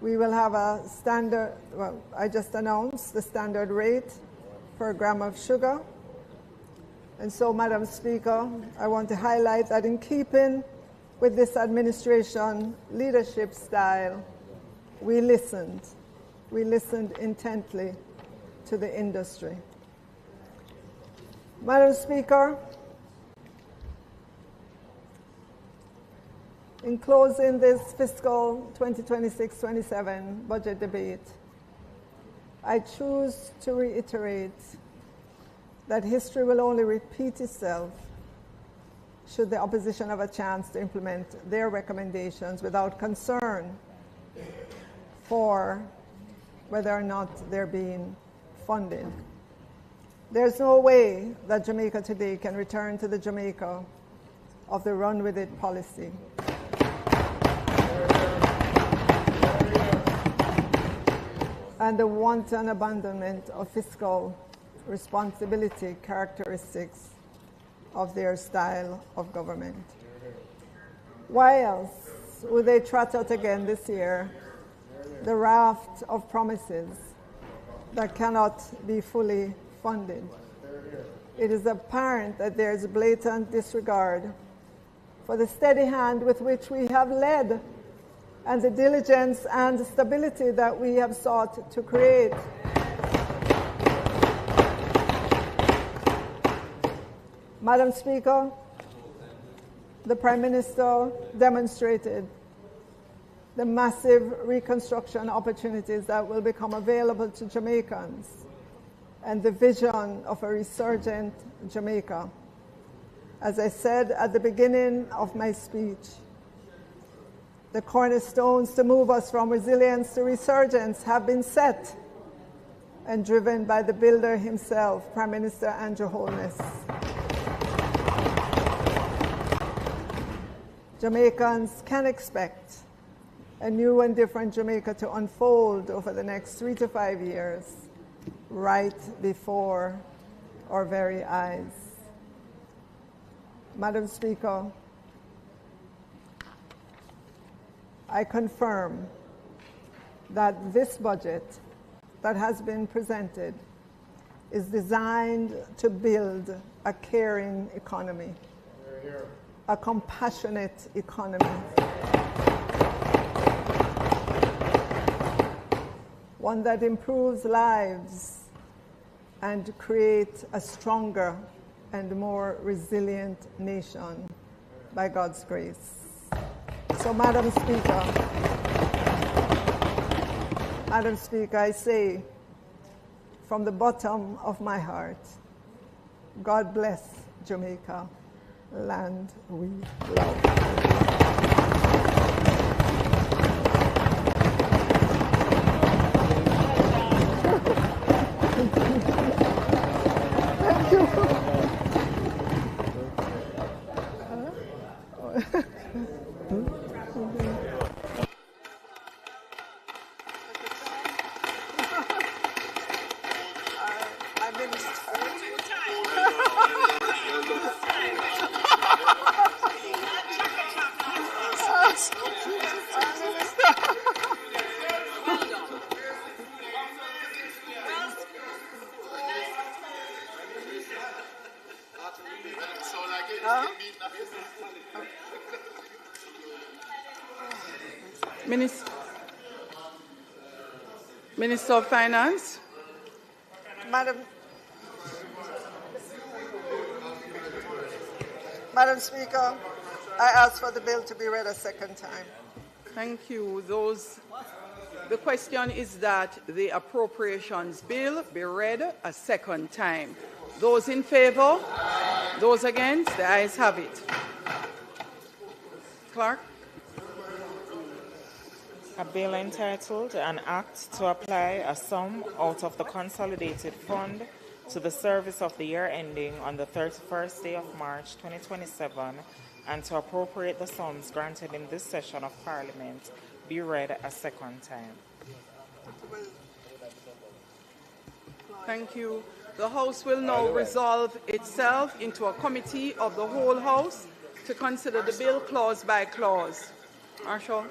We will have a standard, well, I just announced the standard rate per gram of sugar. And so, Madam Speaker, I want to highlight that in keeping with this administration leadership style, we listened intently to the industry. Madam Speaker, in closing this fiscal 2026-27 budget debate, I choose to reiterate that history will only repeat itself should the opposition have a chance to implement their recommendations without concern for whether or not they're being funded. There's no way that Jamaica today can return to the Jamaica of the run with it policy. And the wanton abandonment of fiscal responsibility characteristics of their style of government. Why else would they trot out again this year the raft of promises that cannot be fully funded? It is apparent that there is blatant disregard for the steady hand with which we have led and the diligence and stability that we have sought to create. Madam Speaker, the Prime Minister demonstrated the massive reconstruction opportunities that will become available to Jamaicans and the vision of a resurgent Jamaica. As I said at the beginning of my speech, the cornerstones to move us from resilience to resurgence have been set and driven by the builder himself, Prime Minister Andrew Holness. Jamaicans can expect a new and different Jamaica to unfold over the next 3 to 5 years, right before our very eyes. Madam Speaker, I confirm that this budget that has been presented is designed to build a caring economy, a compassionate economy, one that improves lives and creates a stronger and more resilient nation by God's grace. So, Madam Speaker, I say from the bottom of my heart, God bless Jamaica, land we love. Thank you. Minister of Finance. Madam Speaker, I ask for the bill to be read a second time. Thank you. The question is that the appropriations bill be read a second time. Those in favor? Those against? The ayes have it. Clerk. A bill entitled An Act to Apply a Sum out of the Consolidated Fund to the service of the year ending on the 31st day of March 2027 and to appropriate the sums granted in this session of Parliament be read a second time. Thank you. The House will now resolve itself into a committee of the whole House to consider the bill clause by clause. Marshall.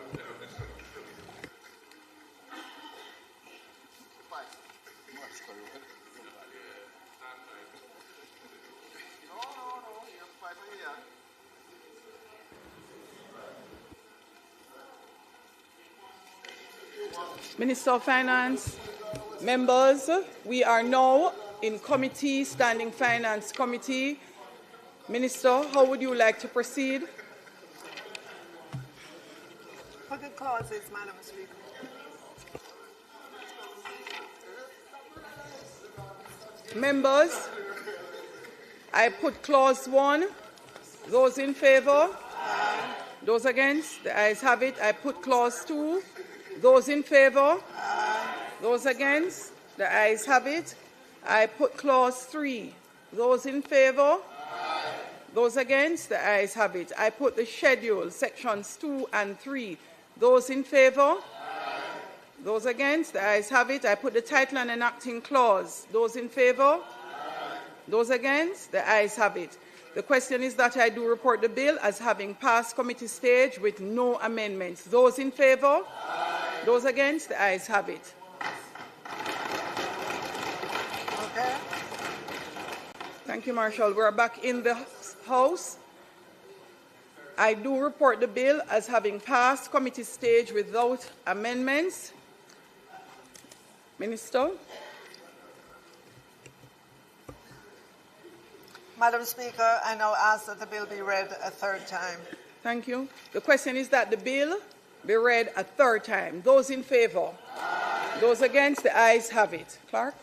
Minister of Finance, members, we are now in committee, Standing Finance Committee. Minister, how would you like to proceed? Put the clauses, Madam Speaker. Members, I put clause 1. Those in favor? Aye. Those against? The ayes have it. I put clause 2. Those in favor? Aye. Those against? The ayes have it. I put clause 3. Those in favor? Aye. Those against? The ayes have it. I put the schedule, sections 2 and 3. Those in favor? Aye. Those against? The ayes have it. I put the title and enacting clause. Those in favor? Aye. Those against? The ayes have it. The question is that I do report the bill as having passed committee stage with no amendments. Those in favor? Aye. Those against? The ayes have it. Okay. Thank you, Marshall. We're back in the House. I do report the bill as having passed committee stage without amendments. Minister. Madam Speaker, I now ask that the bill be read a third time. Thank you. The question is that the bill be read a third time. Those in favor? Aye. Those against? The ayes have it. Clerk.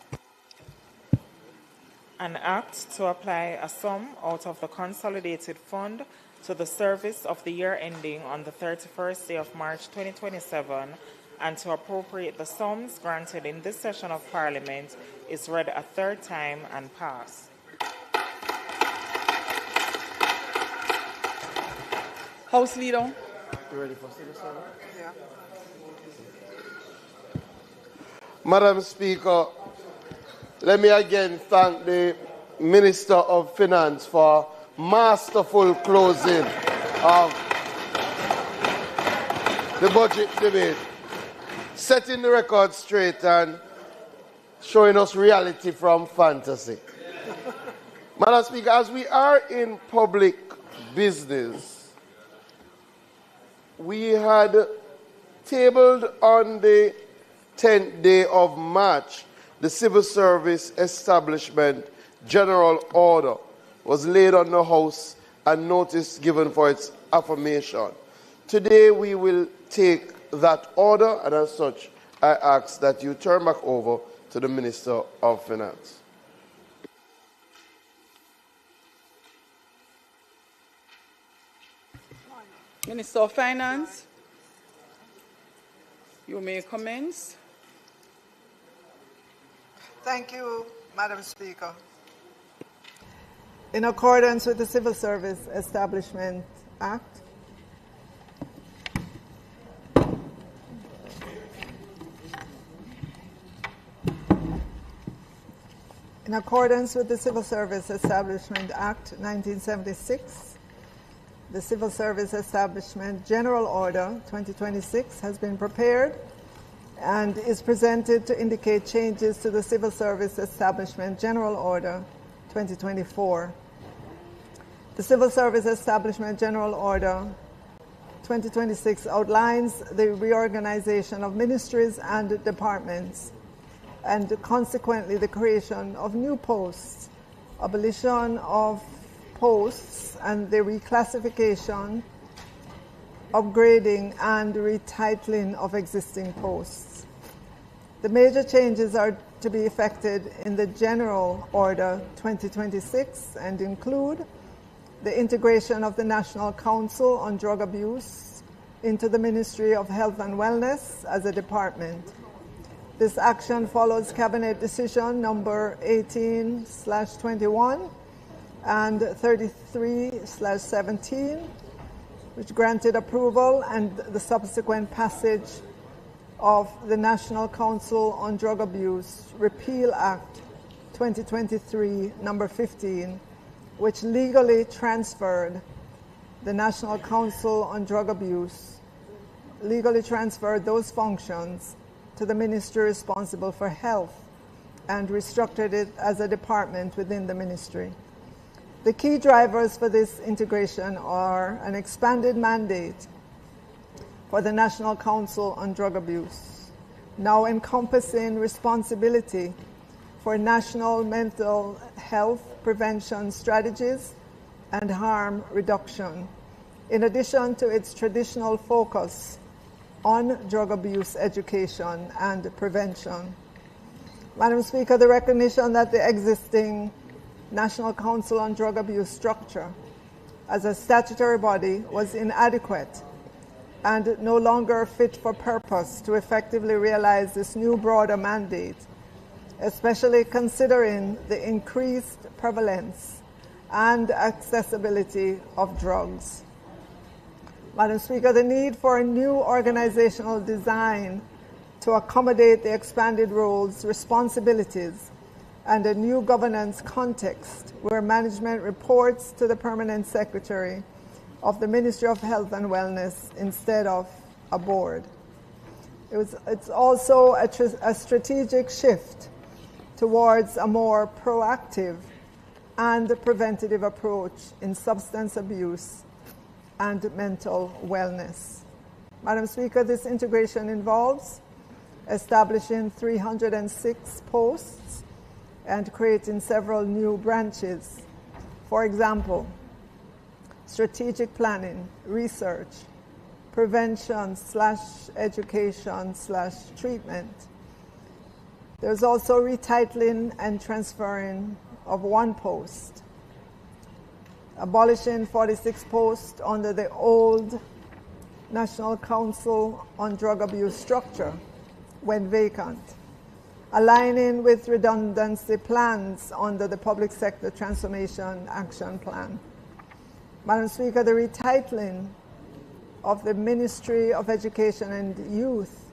An act to apply a sum out of the Consolidated Fund to the service of the year ending on the 31st day of March 2027 and to appropriate the sums granted in this session of Parliament is read a third time and passed. House Leader. You ready for citizen? Yeah. Madam Speaker, let me again thank the Minister of Finance for masterful closing of the budget debate, setting the record straight and showing us reality from fantasy. Madam Speaker, as we are in public business, we had tabled on the 10th day of March, the Civil Service Establishment General Order was laid on the House and notice given for its affirmation. Today we will take that order, and as such, I ask that you turn back over to the Minister of Finance. Minister of Finance, you may commence. Thank you, Madam Speaker. In accordance with the Civil Service Establishment Act, in accordance with the Civil Service Establishment Act 1976, the Civil Service Establishment General Order 2026 has been prepared and is presented to indicate changes to the Civil Service Establishment General Order 2024. The Civil Service Establishment General Order 2026 outlines the reorganization of ministries and departments and consequently the creation of new posts, abolition of posts and the reclassification, upgrading and retitling of existing posts. The major changes are to be effected in the General Order 2026 and include the integration of the National Council on Drug Abuse into the Ministry of Health and Wellness as a department. This action follows Cabinet Decision number 18/21 and 33/17, which granted approval and the subsequent passage of the National Council on Drug Abuse Repeal Act 2023 number 15, which legally transferred the National Council on Drug Abuse, legally transferred those functions to the ministry responsible for health and restructured it as a department within the ministry. The key drivers for this integration are an expanded mandate for the National Council on Drug Abuse, now encompassing responsibility for national mental health prevention strategies and harm reduction, in addition to its traditional focus on drug abuse education and prevention. Madam Speaker, the recognition that the existing National Council on Drug Abuse structure as a statutory body was inadequate and no longer fit for purpose to effectively realize this new broader mandate, especially considering the increased prevalence and accessibility of drugs. Madam Speaker, the need for a new organizational design to accommodate the expanded roles, responsibilities, and a new governance context where management reports to the Permanent Secretary of the Ministry of Health and Wellness instead of a board. It's also a strategic shift towards a more proactive and preventative approach in substance abuse and mental wellness. Madam Speaker, this integration involves establishing 306 posts and creating several new branches. For example, strategic planning, research, prevention/education/treatment. There's also retitling and transferring of one post, abolishing 46 posts under the old National Council on Drug Abuse structure when vacant, aligning with redundancy plans under the Public Sector Transformation Action Plan. Madam Speaker, the retitling of the Ministry of Education and Youth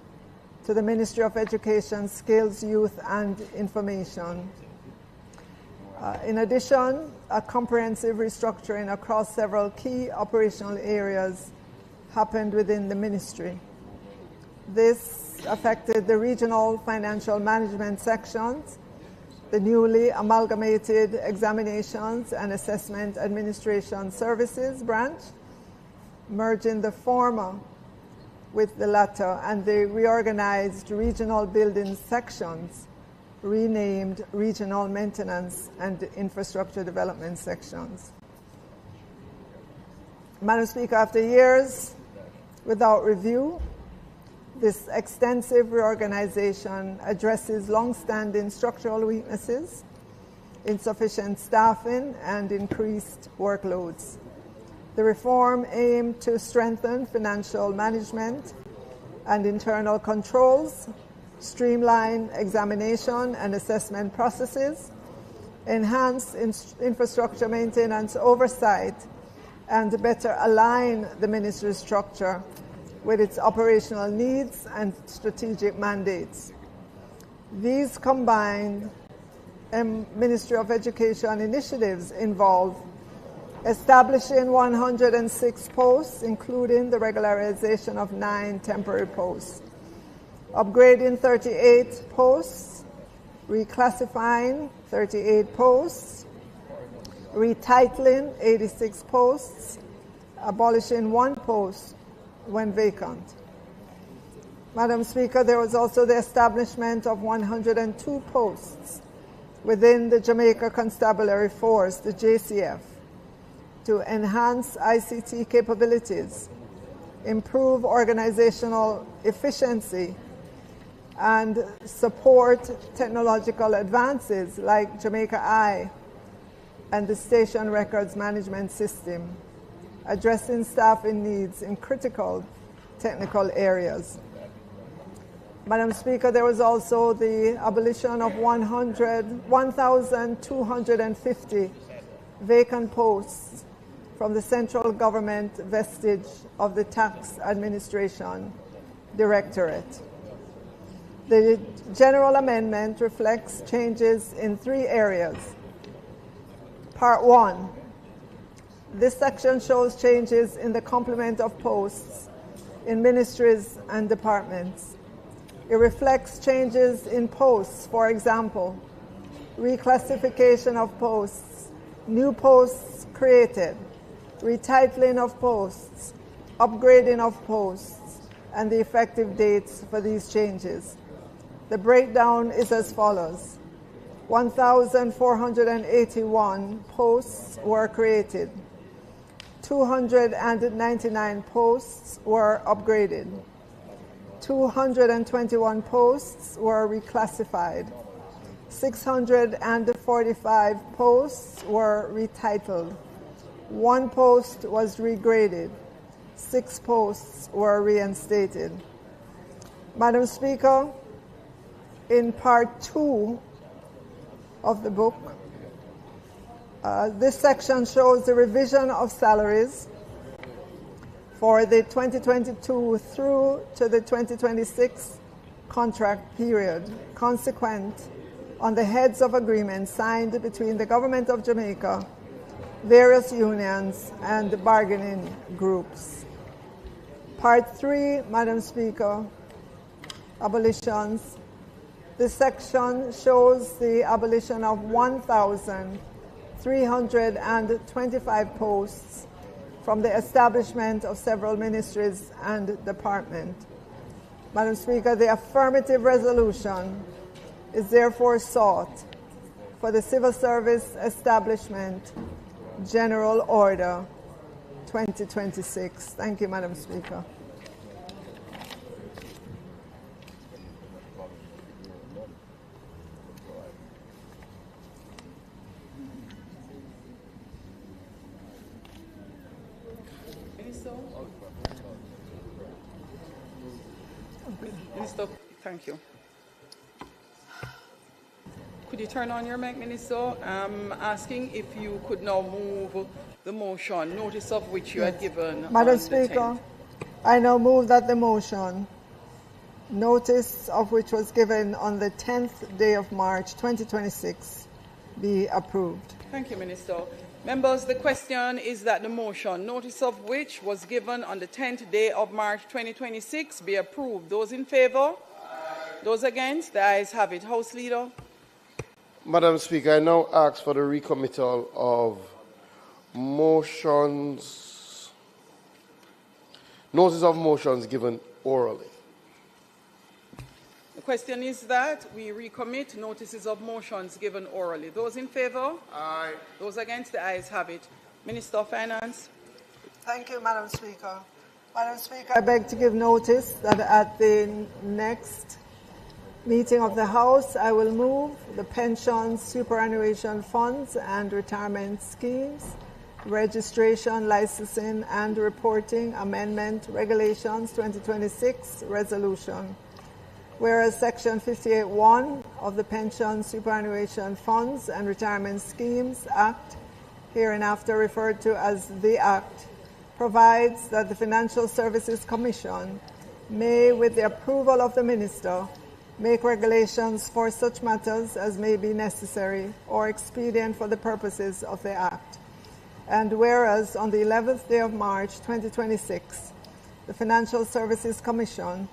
to the Ministry of Education, Skills, Youth and Information. In addition, a comprehensive restructuring across several key operational areas happened within the ministry. This This affected the regional financial management sections, the newly amalgamated examinations and assessment administration services branch, merging the former with the latter, and the reorganized regional building sections, renamed regional maintenance and infrastructure development sections. Madam Speaker, after years without review, this extensive reorganization addresses long-standing structural weaknesses, insufficient staffing, and increased workloads. The reform aimed to strengthen financial management and internal controls, streamline examination and assessment processes, enhance infrastructure maintenance oversight, and better align the ministry's structure with its operational needs and strategic mandates. These combined Ministry of Education initiatives involve establishing 106 posts, including the regularization of 9 temporary posts, upgrading 38 posts, reclassifying 38 posts, retitling 86 posts, abolishing 1 post when vacant. Madam Speaker, there was also the establishment of 102 posts within the Jamaica Constabulary Force, the JCF, to enhance ICT capabilities, improve organizational efficiency, and support technological advances like Jamaica Eye and the Station Records Management System, addressing staffing needs in critical technical areas. Madam Speaker, there was also the abolition of 1,250 vacant posts from the central government vestige of the Tax Administration Directorate. The general amendment reflects changes in 3 areas. Part 1. This section shows changes in the complement of posts in ministries and departments. It reflects changes in posts, for example, reclassification of posts, new posts created, retitling of posts, upgrading of posts, and the effective dates for these changes. The breakdown is as follows. 1,481 posts were created. 299 posts were upgraded. 221 posts were reclassified. 645 posts were retitled. 1 post was regraded. 6 posts were reinstated. Madam Speaker, in Part 2 of the book, this section shows the revision of salaries for the 2022 through to the 2026 contract period, consequent on the heads of agreements signed between the Government of Jamaica, various unions, and bargaining groups. Part 3, Madam Speaker, abolitions. This section shows the abolition of 1,325 posts from the establishment of several ministries and departments. Madam Speaker, the affirmative resolution is therefore sought for the Civil Service Establishment General Order 2026. Thank you, Madam Speaker. Minister, thank you. Could you turn on your mic, Minister? I'm asking if you could now move the motion, notice of which you had given. Madam Speaker, I now move that the motion, notice of which was given on the 10th day of March 2026, be approved. Thank you, Minister. Members, the question is that the motion, notice of which was given on the 10th day of March 2026, be approved. Those in favour? Those against, the ayes have it. House Leader. Madam Speaker, I now ask for the recommittal of motions, notice of motions given orally. The question is that we recommit notices of motions given orally. Those in favour? Aye. Those against, the ayes have it. Minister of Finance. Thank you, Madam Speaker. Madam Speaker, I beg to give notice that at the next meeting of the House, I will move the pensions, superannuation funds and retirement schemes, registration, licensing and reporting amendment regulations 2026 resolution. Whereas Section 58(1) of the Pension, Superannuation Funds and Retirement Schemes Act, hereinafter referred to as the Act, provides that the Financial Services Commission may, with the approval of the Minister, make regulations for such matters as may be necessary or expedient for the purposes of the Act. And whereas on the 11th day of March 2026, the Financial Services Commission,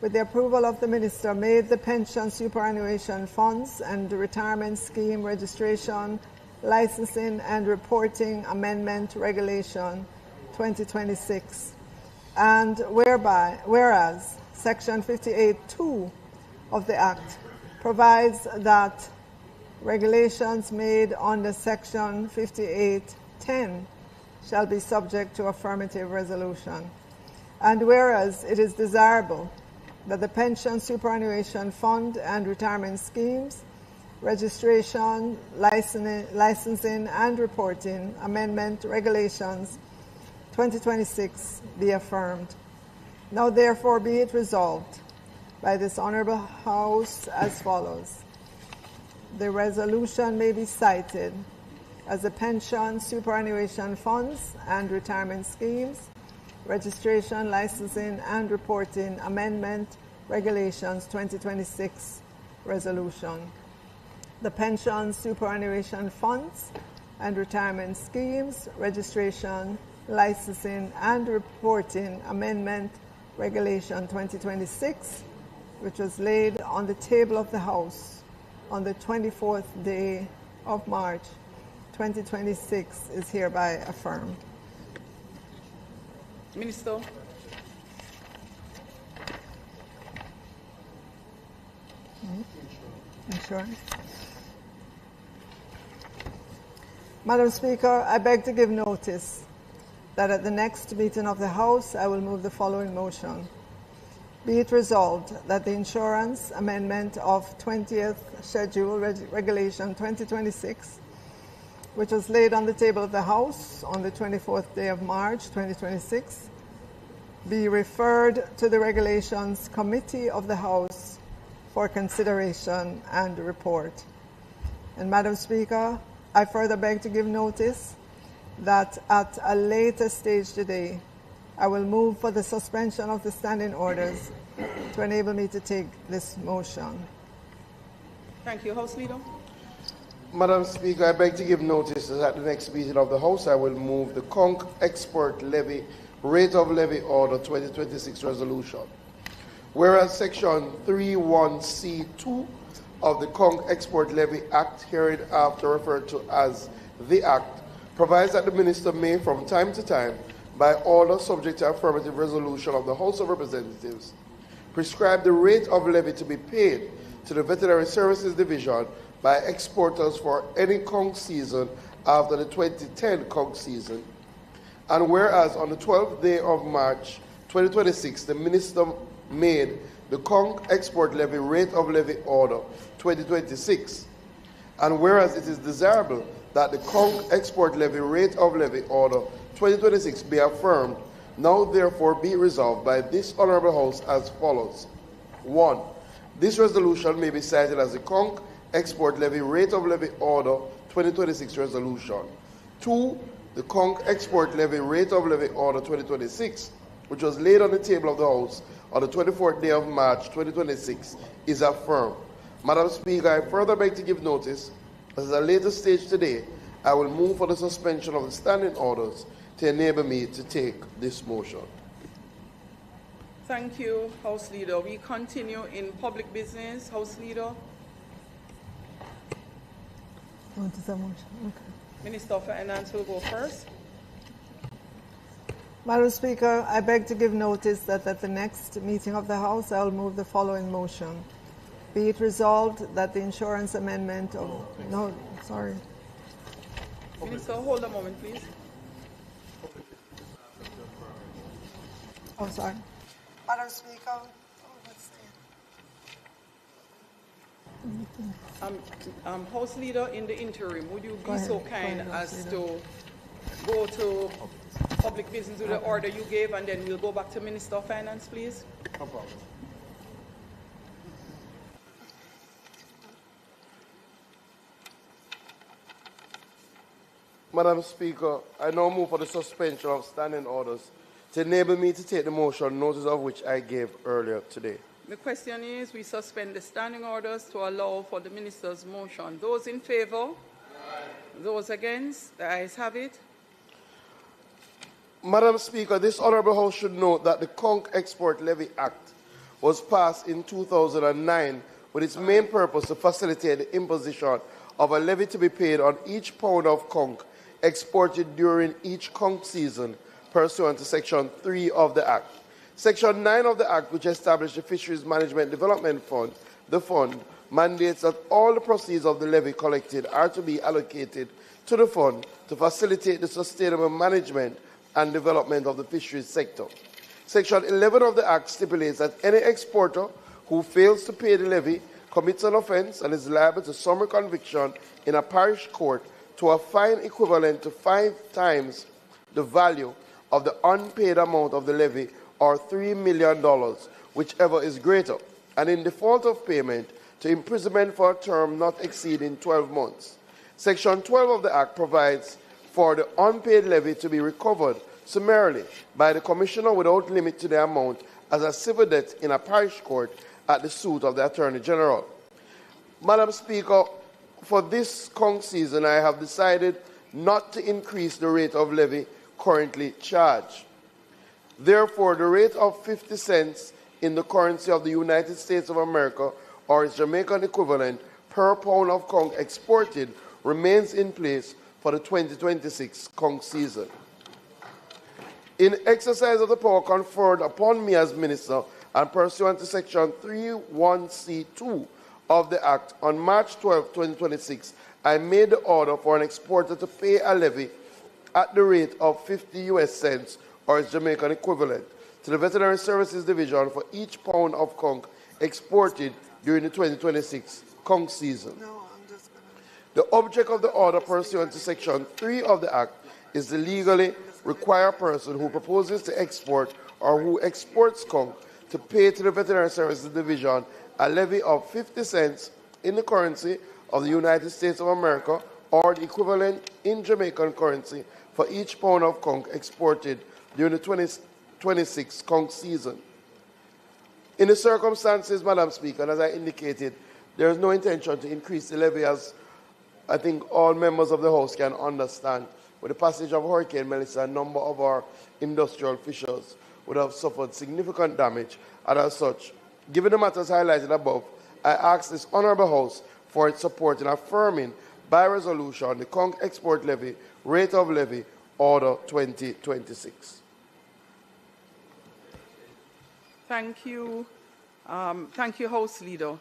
with the approval of the Minister, made the Pension, Superannuation Funds and Retirement Scheme Registration, Licensing and Reporting Amendment Regulation 2026. And whereas Section 58(2) of the Act provides that regulations made under Section 58(10) shall be subject to affirmative resolution. And whereas it is desirable that the Pension, Superannuation Fund and Retirement Schemes, Registration, Licensing and Reporting Amendment Regulations 2026 be affirmed. Now therefore be it resolved by this Honourable House as follows. The resolution may be cited as the Pension, Superannuation Funds and Retirement Schemes, Registration, Licensing and Reporting Amendment Regulations 2026 resolution. The Pension, Superannuation Funds and Retirement Schemes, Registration, Licensing and Reporting Amendment Regulation 2026, which was laid on the table of the House on the 24th day of March 2026, is hereby affirmed. Minister. Insurance. Madam Speaker, I beg to give notice that at the next meeting of the House, I will move the following motion. Be it resolved that the Insurance Amendment of 20th Schedule Regulation 2026, which was laid on the table of the House on the 24th day of March 2026, be referred to the Regulations Committee of the House for consideration and report. And Madam Speaker, I further beg to give notice that at a later stage today, I will move for the suspension of the standing orders to enable me to take this motion. Thank you. House Leader. Madam Speaker, I beg to give notice that at the next meeting of the House, I will move the Conch Export Levy Rate of Levy Order 2026 resolution. Whereas Section 31C2 of the Conch Export Levy Act, hereinafter referred to as the Act, provides that the Minister may, from time to time, by order subject to affirmative resolution of the House of Representatives, prescribe the rate of levy to be paid to the Veterinary Services Division by exporters for any conch season after the 2010 conch season. And whereas on the 12th day of March 2026, the Minister made the Conch Export Levy Rate of Levy Order 2026, and whereas it is desirable that the Conch Export Levy Rate of Levy Order 2026 be affirmed, now therefore be resolved by this Honourable House as follows. 1. This resolution may be cited as the Conch Export Levy Rate of Levy Order 2026 resolution. 2. The Conch Export Levy Rate of Levy Order 2026, which was laid on the table of the House on the 24th day of March 2026, is affirmed. Madam Speaker, I further beg to give notice that at a later stage today, I will move for the suspension of the standing orders to enable me to take this motion. Thank you, House Leader. We continue in public business. House Leader. What is that motion? Okay. Minister of Finance will go first. Madam Speaker, I beg to give notice that at the next meeting of the House, I will move the following motion. Be it resolved that the insurance amendment of... No, sorry. Minister, hold a moment, please. Oh, sorry. Madam Speaker. House Leader, in the interim, would you be ahead. so kind Go ahead, as House to go to public business with the order you gave, and then we'll go back to Minister of Finance, please? No problem. Madam Speaker, I now move for the suspension of standing orders to enable me to take the motion, notice of which I gave earlier today. The question is, we suspend the standing orders to allow for the Minister's motion. Those in favour? Those against? The ayes have it. Madam Speaker, this Honourable House should note that the Conch Export Levy Act was passed in 2009 with its main purpose to facilitate the imposition of a levy to be paid on each pound of conch exported during each conch season, pursuant to Section 3 of the Act. Section 9 of the Act, which established the Fisheries Management Development Fund, the fund, mandates that all the proceeds of the levy collected are to be allocated to the fund to facilitate the sustainable management and development of the fisheries sector. Section 11 of the Act stipulates that any exporter who fails to pay the levy commits an offence and is liable to summary conviction in a parish court to a fine equivalent to 5 times the value of the unpaid amount of the levy, or $3 million, whichever is greater, and in default of payment, to imprisonment for a term not exceeding 12 months. Section 12 of the Act provides for the unpaid levy to be recovered summarily by the Commissioner without limit to the amount as a civil debt in a parish court at the suit of the Attorney General. Madam Speaker, for this conch season, I have decided not to increase the rate of levy currently charged. Therefore, the rate of 50 cents in the currency of the United States of America, or its Jamaican equivalent, per pound of conch exported remains in place for the 2026 conch season. In exercise of the power conferred upon me as Minister and pursuant to Section 31C2 of the Act, on March 12, 2026, I made the order for an exporter to pay a levy at the rate of 50 US cents, or its Jamaican equivalent, to the Veterinary Services Division for each pound of conch exported during the 2026 conch season. The object of the order pursuant to Section 3 of the Act is to legally require a person who proposes to export or who exports conch to pay to the Veterinary Services Division a levy of 50 cents in the currency of the United States of America, or the equivalent in Jamaican currency, for each pound of conch exported during the 2026 conch season. In the circumstances, Madam Speaker, and as I indicated, there is no intention to increase the levy, as I think all members of the House can understand. With the passage of Hurricane Melissa, a number of our industrial fishers would have suffered significant damage, and as such, given the matters highlighted above, I ask this Honourable House for its support in affirming by resolution the conch export levy, rate of levy, Order 2026. Thank you. Thank you, House Leader.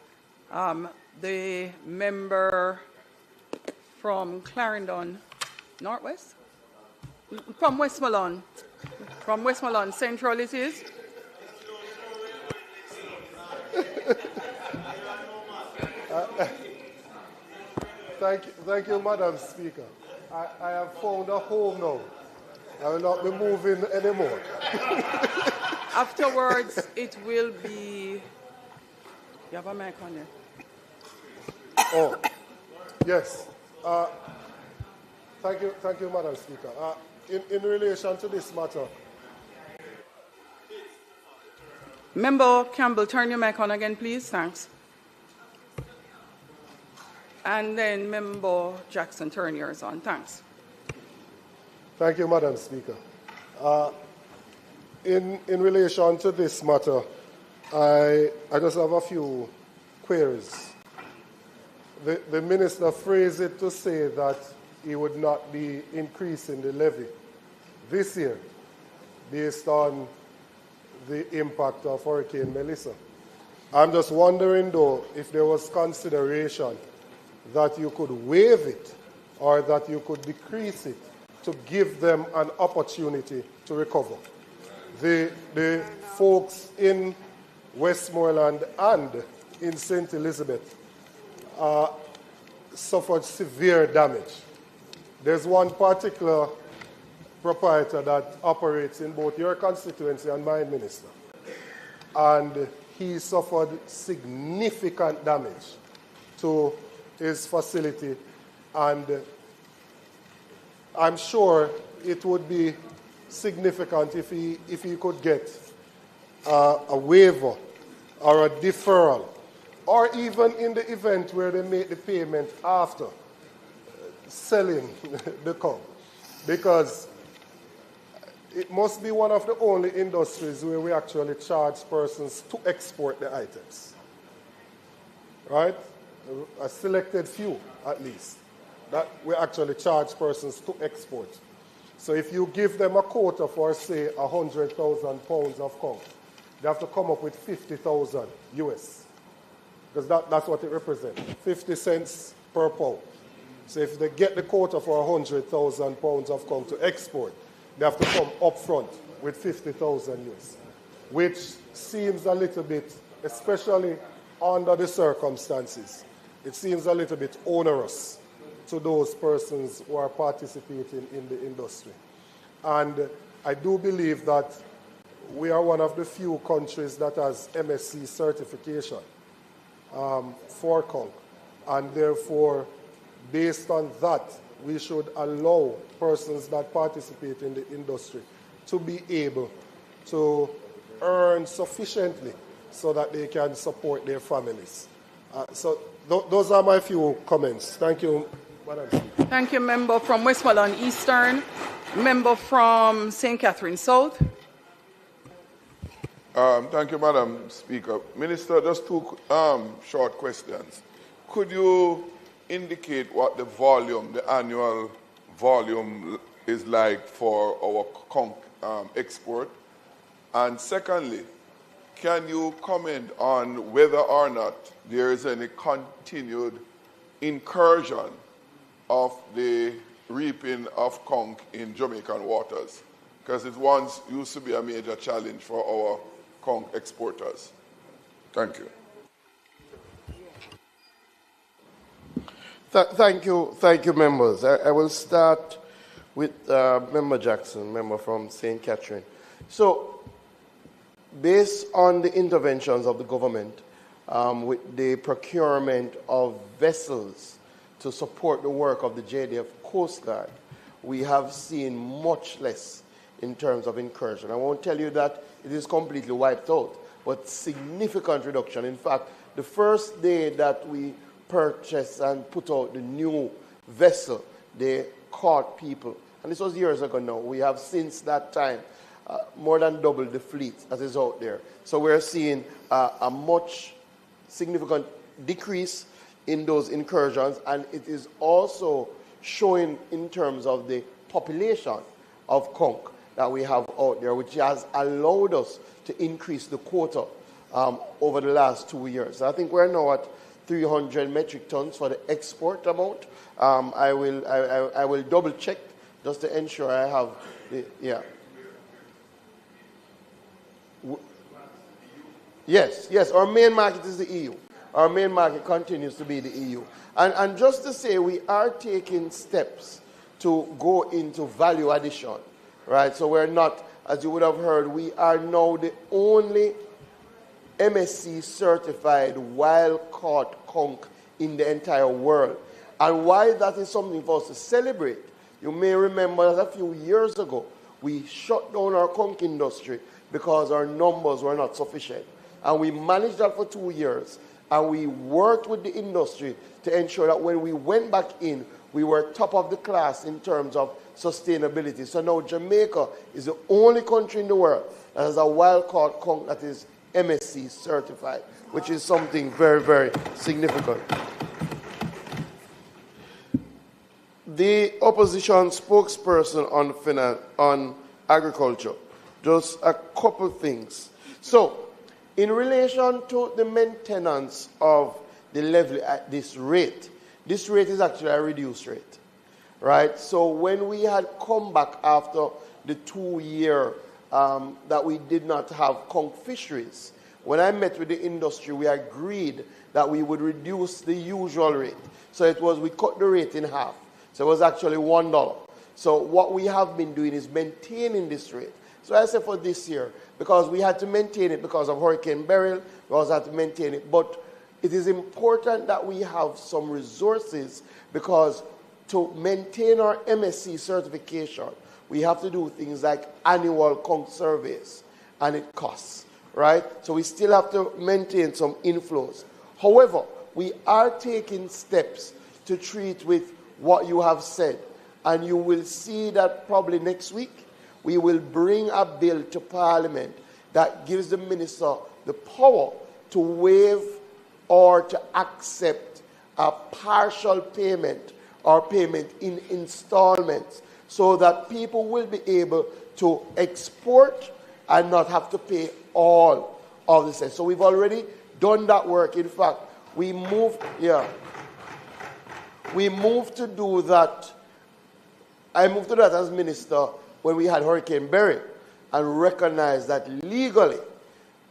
The member from Clarendon, Northwest? From Westmoreland. From Westmoreland Central it is. Thank you, Madam Speaker. I have found a home now. I will not be moving anymore. Afterwards, it will be... You have a mic on there. Oh, yes. Thank you, Madam Speaker. In relation to this matter... Member Campbell, turn your mic on again, please. Thanks. And then Member Jackson, turn yours on. Thanks. Thank you, Madam Speaker. in relation to this matter, I just have a few queries. The minister phrased it to say that he would not be increasing the levy this year based on the impact of Hurricane Melissa. I'm just wondering, though, if there was consideration that you could waive it or that you could decrease it to give them an opportunity to recover. The folks in Westmoreland and in St. Elizabeth suffered severe damage. There's one particular proprietor that operates in both your constituency and mine, Minister. And he suffered significant damage to his facility. And I'm sure it would be significant if he could get a waiver or a deferral, or even in the event where they make the payment after selling the cow. Because it must be one of the only industries where we actually charge persons to export the items. Right? A selected few, at least, that we actually charge persons to export. So if you give them a quota for, say, 100,000 pounds of cow, they have to come up with 50,000 US. Because that's what it represents, 50 cents per pound. So if they get the quota for 100,000 pounds of cow to export, they have to come up front with 50,000 US, which seems a little bit, especially under the circumstances, it seems a little bit onerous to those persons who are participating in the industry. And I do believe that we are one of the few countries that has MSC certification for conch, and therefore, based on that, we should allow persons that participate in the industry to be able to earn sufficiently so that they can support their families. So those are my few comments. Thank you, Madam Speaker. Thank you, member from Westmoreland Eastern. Member from St. Catherine South. Thank you, Madam Speaker. Minister, just two short questions. Could you indicate what the volume, the annual volume is like for our conch export? And secondly, can you comment on whether or not there is any continued incursion of the reaping of conch in Jamaican waters? Because it once used to be a major challenge for our conch exporters. Thank you. Thank you, members. I will start with Member Jackson, member from St. Catherine. So, based on the interventions of the government with the procurement of vessels to support the work of the JDF Coast Guard, we have seen much less in terms of incursion. I won't tell you that it is completely wiped out, but significant reduction. In fact, the first day that we purchased and put out the new vessel, they caught people. And this was years ago now. We have since that time more than doubled the fleet that is out there. So we're seeing a much significant decrease in those incursions, and it is also showing in terms of the population of conch that we have out there, which has allowed us to increase the quota over the last 2 years. I think we're now at 300 metric tons for the export amount. I will double check just to ensure I have the, yeah. Yes, our main market is the EU. Our main market continues to be the EU. And just to say, we are taking steps to go into value addition, right? So we're not, as you would have heard, we are now the only MSC certified wild-caught conch in the entire world. And why that is something for us to celebrate, you may remember that a few years ago, we shut down our conch industry because our numbers were not sufficient. And we managed that for 2 years. And we worked with the industry to ensure that when we went back in, we were top of the class in terms of sustainability. So now Jamaica is the only country in the world that has a wild-caught conch that is MSC certified, which is something very, very significant. The opposition spokesperson on agriculture, just a couple things. So, in relation to the maintenance of the levy at this rate is actually a reduced rate, right? So when we had come back after the 2 year that we did not have conch fisheries, when I met with the industry, we agreed that we would reduce the usual rate. So we cut the rate in half. So it was actually $1. So what we have been doing is maintaining this rate. So I said for this year, because we had to maintain it because of Hurricane Beryl, we also had to maintain it. But it is important that we have some resources, because to maintain our MSC certification, we have to do things like annual conch surveys, and it costs, right? So we still have to maintain some inflows. However, we are taking steps to treat with what you have said, and you will see that probably next week we will bring a bill to Parliament that gives the minister the power to waive or to accept a partial payment or payment in installments, so that people will be able to export and not have to pay all of this. So we've already done that work. In fact, we moved to do that. I moved to that as minister when we had Hurricane Beryl, and recognized that legally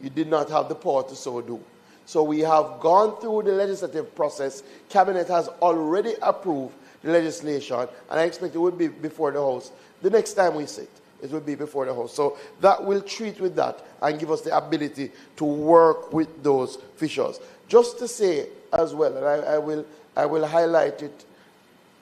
you did not have the power to so do. So we have gone through the legislative process. Cabinet has already approved the legislation, and I expect it will be before the House. The next time we sit, it will be before the House. So that will treat with that and give us the ability to work with those fishers. Just to say as well, and I will highlight it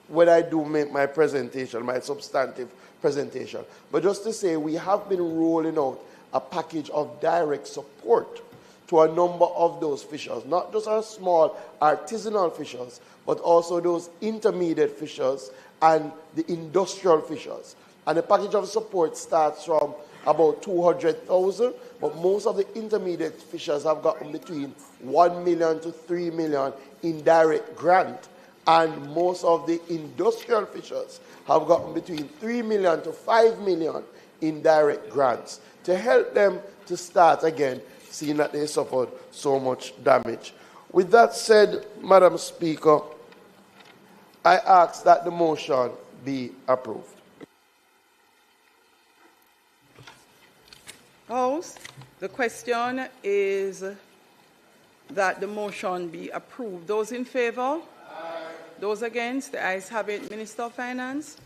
when I do make my presentation, my substantive presentation. But just to say, we have been rolling out a package of direct support to a number of those fishers, not just our small artisanal fishers, but also those intermediate fishers and the industrial fishers. And the package of support starts from about 200,000, but most of the intermediate fishers have gotten between 1 million to 3 million in direct grant, and most of the industrial fishers have gotten between 3 million to 5 million in direct grants to help them to start again, seeing that they suffered so much damage. With that said, Madam Speaker, I ask that the motion be approved. House, the question is that the motion be approved. Those in favor? Aye. Those against? The ayes have it. Minister of Finance.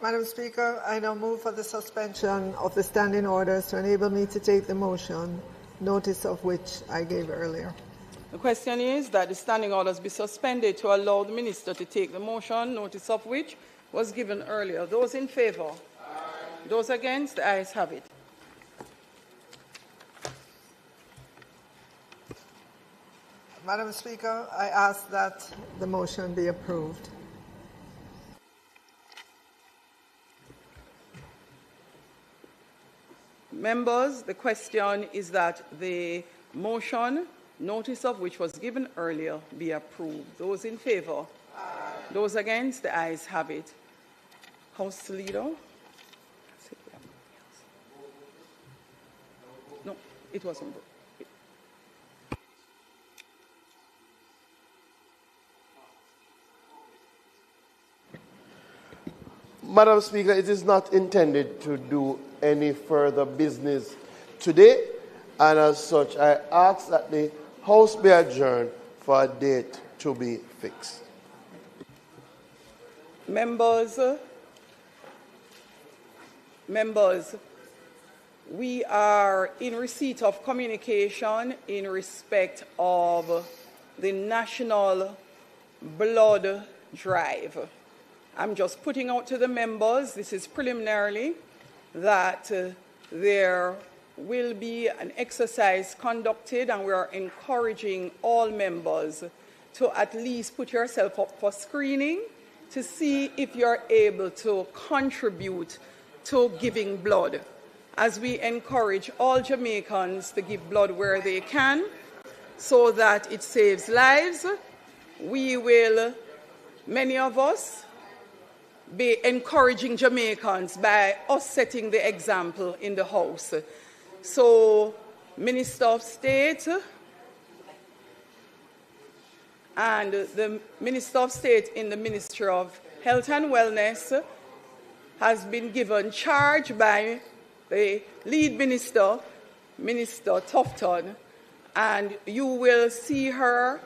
Madam Speaker, I now move for the suspension of the standing orders to enable me to take the motion, notice of which I gave earlier. The question is that the standing orders be suspended to allow the minister to take the motion, notice of which was given earlier. Those in favor? Aye. Those against? The ayes have it. Madam Speaker, I ask that the motion be approved. Members, the question is that the motion, notice of which was given earlier, be approved. Those in favor? Aye. Those against? The ayes have it. House Leader? No, it wasn't. Madam Speaker, it is not intended to do any further business today, and as such, I ask that the House be adjourned for a date to be fixed. Members, we are in receipt of communication in respect of the National Blood Drive. I'm just putting out to the members, this is preliminarily, that there will be an exercise conducted, and we are encouraging all members to at least put yourself up for screening to see if you're able to contribute to giving blood, as we encourage all Jamaicans to give blood where they can so that it saves lives. We will, many of us, be encouraging Jamaicans by us setting the example in the House. So, Minister of State and the Minister of State in the Ministry of Health and Wellness has been given charge by the lead minister, Minister Tufton, and you will see her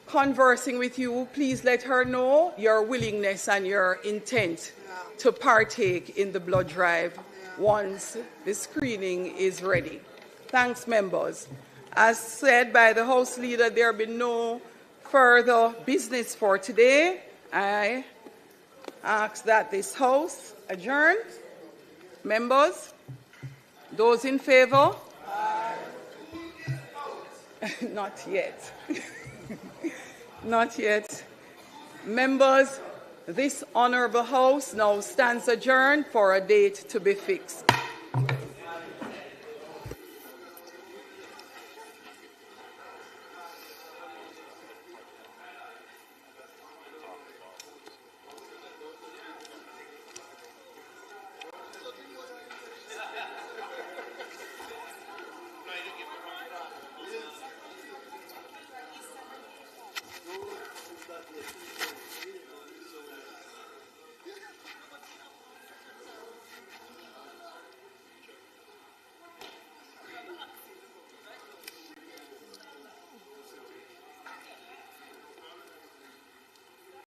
conversing with you. Please let her know your willingness and your intent to partake in the blood drive once the screening is ready. Thanks, members. As said by the House Leader, there will be no further business for today. I ask that this House adjourn. Members, those in favor? Not yet. Not yet. Members, this honourable House now stands adjourned for a date to be fixed. That